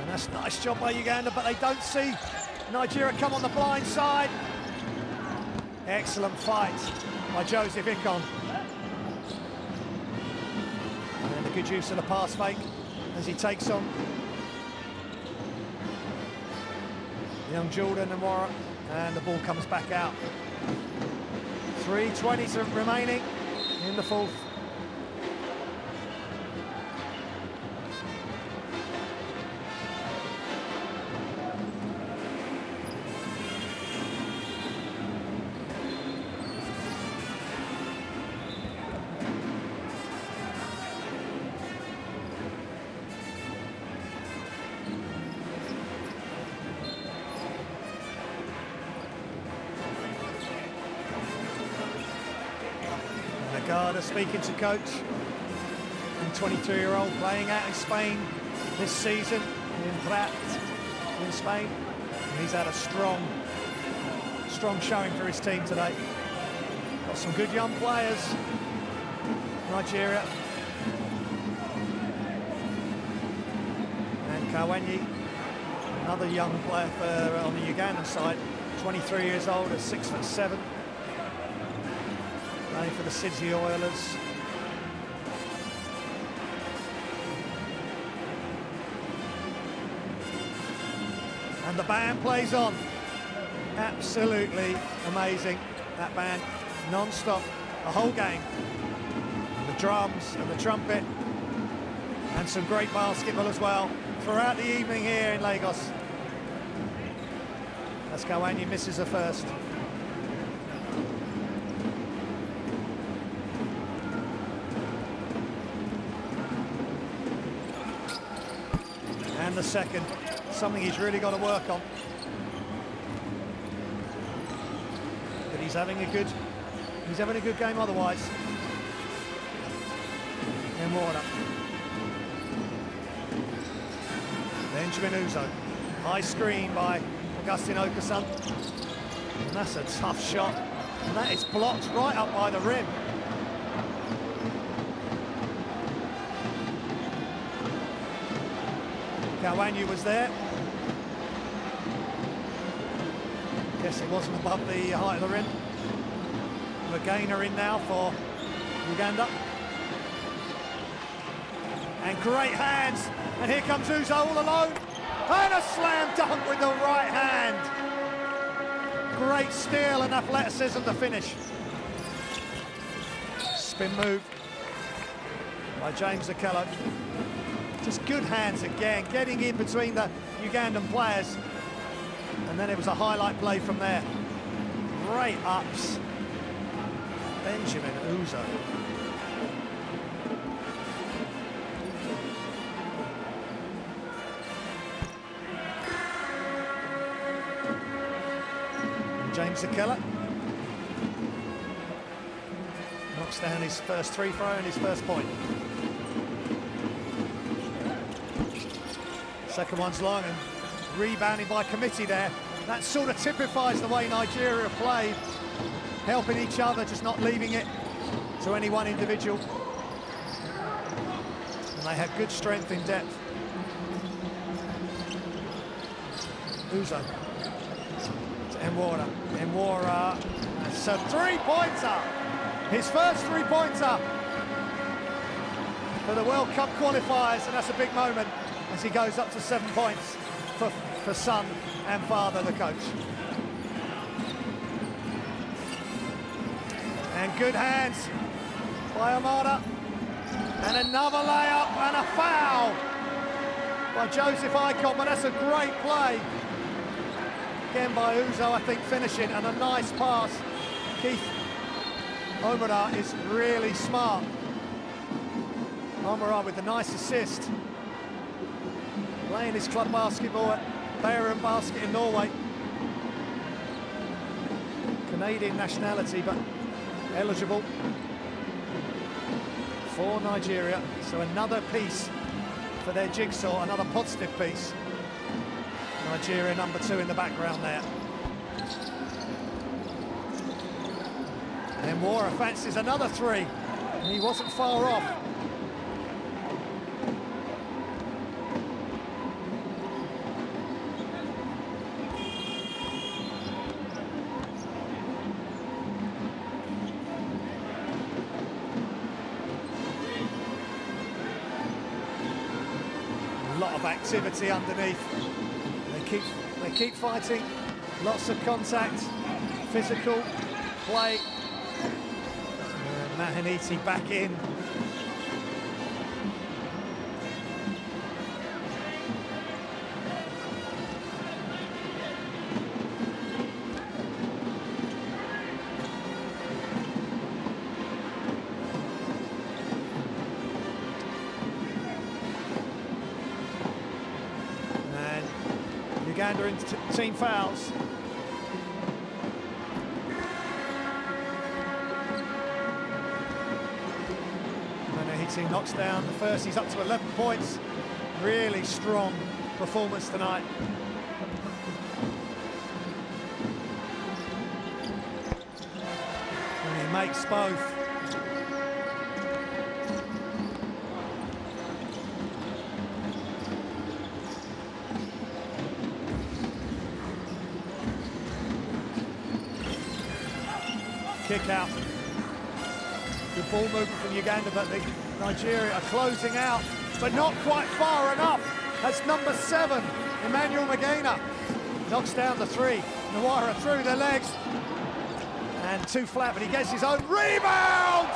And that's a nice job by Uganda, but they don't see Nigeria come on the blind side. Excellent fight by Joseph Ikon. And a good use of the pass fake as he takes on young Jordan and Mora, and the ball comes back out. 3:20 remaining in the fourth. Agada speaking to coach, and 22-year-old playing out in Spain this season in Prat in Spain. And he's had a strong showing for his team today. Got some good young players, Nigeria. And Kawenyi, another young player on the Ugandan side, 23 years old at 6'7". Playing for the Sydney Oilers. And the band plays on. Absolutely amazing, that band, non-stop, the whole game. The drums and the trumpet, and some great basketball as well throughout the evening here in Lagos. As Kawanyu misses her first. And the second, something he's really got to work on. But he's having a good game otherwise. And water. Benjamin Uzo. High screen by Augustin Okasan. And that's a tough shot. And that is blocked right up by the rim. Kawanyu was there. Guess it wasn't above the height of the rim. The gainer in now for Uganda. And great hands. And here comes Uzo all alone. And a slam dunk with the right hand. Great steal and athleticism to finish. Spin move by James Okello. Just good hands again, getting in between the Ugandan players. And then it was a highlight play from there. Great ups. Benjamin Uzo. James Okello knocks down his first free throw and his first point. Second one's long and rebounding by committee there. That sort of typifies the way Nigeria have played, helping each other, just not leaving it to any one individual. And they have good strength in depth. Uzo. Nwora, it's a three-pointer. His first three-pointer for the World Cup qualifiers, and that's a big moment as he goes up to 7 points for son and father, the coach. And good hands by Amada. And another layup and a foul by Joseph Icon, but that's a great play. Again by Uzo, I think, finishing, and a nice pass. Keith Omara is really smart. Omara with a nice assist. Playing his club basketball at Bærum Basket in Norway. Canadian nationality, but eligible for Nigeria. So another piece for their jigsaw, another positive piece. Nigeria #2 in the background there. And Nwora fancies another three. And he wasn't far off. A lot of activity underneath. They keep fighting, lots of contact, physical play. And Mahaniti back in. Uganda into team fouls. Manahiti knocks down the first. He's up to 11 points. Really strong performance tonight. And he makes both. Kick out. Good ball movement from Uganda, but Nigeria are closing out, but not quite far enough. That's #7, Emmanuel Magena. Knocks down the three. Nwara through the legs. And too flat, but he gets his own rebound!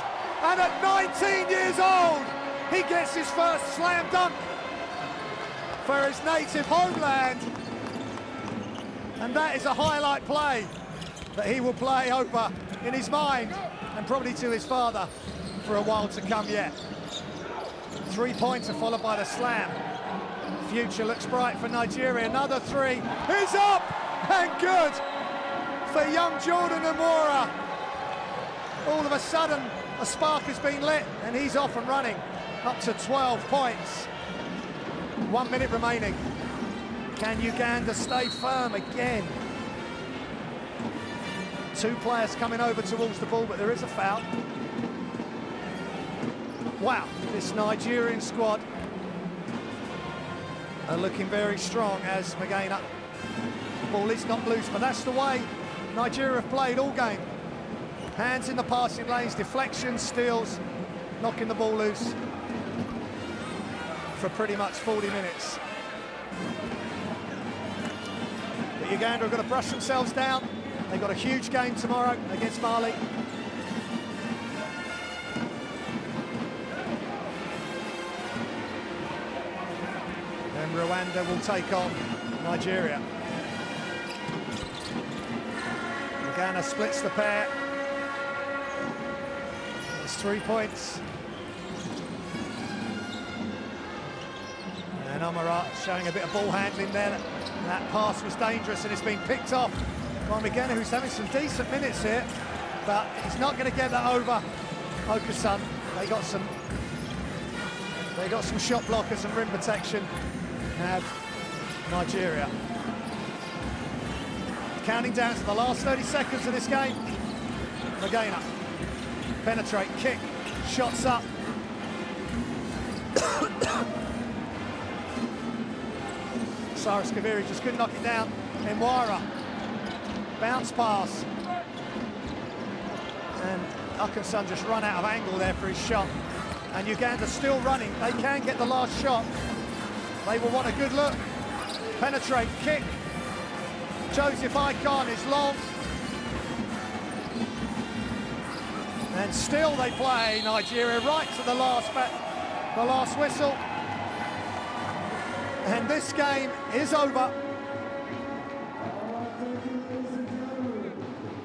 And at 19 years old, he gets his first slam dunk for his native homeland. And that is a highlight play that he will play over in his mind and probably to his father for a while to come yet. 3-pointer followed by the slam. Future looks bright for Nigeria. Another three is up and good for young Jordan Nwara. All of a sudden, a spark has been lit and he's off and running, up to 12 points. 1 minute remaining. Can Uganda stay firm again? Two players coming over towards the ball, but there is a foul. Wow, this Nigerian squad are looking very strong as Magana. The ball is not loose, but that's the way Nigeria have played all game. Hands in the passing lanes, deflections, steals, knocking the ball loose for pretty much 40 minutes. But Uganda are going to brush themselves down. They've got a huge game tomorrow against Mali. And Rwanda will take on Nigeria. Ghana splits the pair. It's 3 points. And Amara showing a bit of ball handling there. That pass was dangerous and it's been picked off by Magana, who's having some decent minutes here, but he's not going to get that over Okasan. They got some shot blockers and rim protection. Have Nigeria. Counting down to the last 30 seconds of this game. Magana. Penetrate, kick, shots up. Cyrus Kaviri just couldn't knock it down. Nwara. Bounce pass. And Okasan just run out of angle there for his shot. And Uganda still running. They can get the last shot. They will want a good look. Penetrate, kick. Joseph Icon is long. And still they play Nigeria right to the last whistle. And this game is over.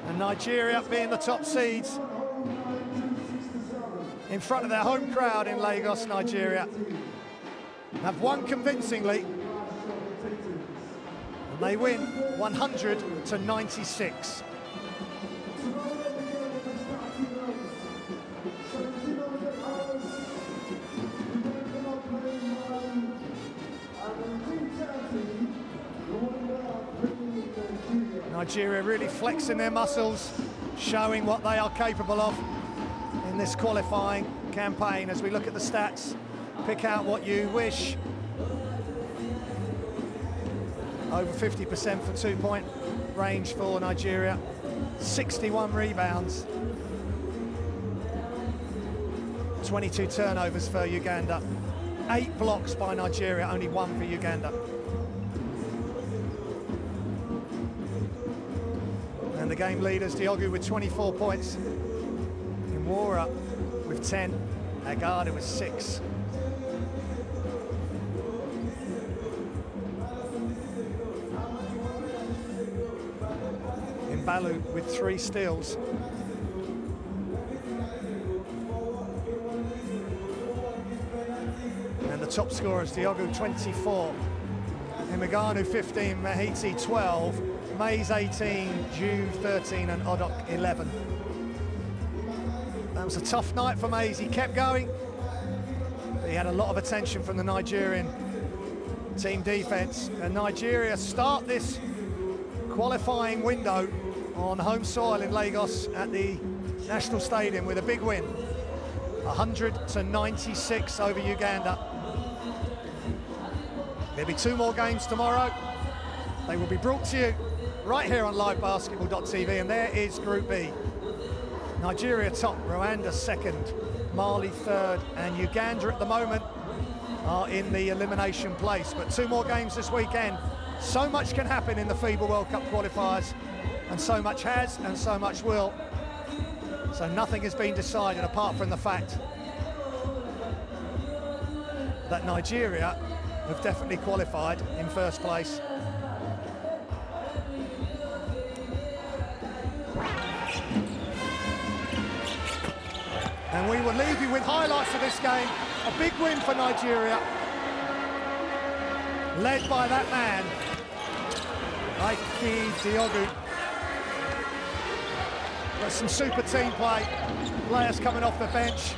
And Nigeria, being the top seeds, in front of their home crowd in Lagos, Nigeria, have won convincingly. And they win 100-96. Nigeria really flexing their muscles, showing what they are capable of in this qualifying campaign. As we look at the stats, pick out what you wish. Over 50% for 2-point range for Nigeria. 61 rebounds. 22 turnovers for Uganda. 8 blocks by Nigeria, only 1 for Uganda. And the game leaders, Diogu with 24 points. Nwara with 10. Agada with 6. Imbalu with 3 steals. And the top scorers, Diogu 24. Imaganu 15, Mahiti 12. Mays 18, Juve 13 and Odok 11. That was a tough night for Mays. He kept going, but he had a lot of attention from the Nigerian team defense. And Nigeria start this qualifying window on home soil in Lagos at the National Stadium with a big win. 100-96 over Uganda. There'll be 2 more games tomorrow. They will be brought to you right here on livebasketball.tv, and there is Group B. Nigeria top, Rwanda second, Mali third, and Uganda at the moment are in the elimination place. But 2 more games this weekend So much can happen in the FIBA World Cup qualifiers, and so much has and so much will. So nothing has been decided apart from the fact that Nigeria have definitely qualified in first place. And we will leave you with highlights of this game. A big win for Nigeria, led by that man, Ike Diogu. Got some super team play, players coming off the bench.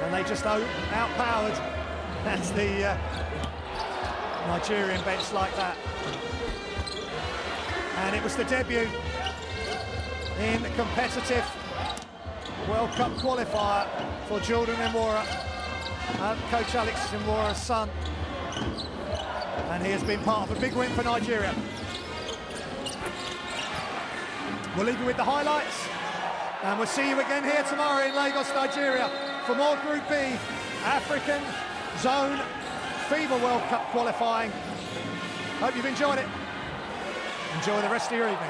And they just outpowered as the Nigerian bench like that. And it was the debut in the competitive World Cup qualifier for Jordan Nwora, Coach Alex Nwora's son. And he has been part of a big win for Nigeria. We'll leave you with the highlights, and we'll see you again here tomorrow in Lagos, Nigeria, for more Group B African Zone FIBA World Cup qualifying. Hope you've enjoyed it. Enjoy the rest of your evening.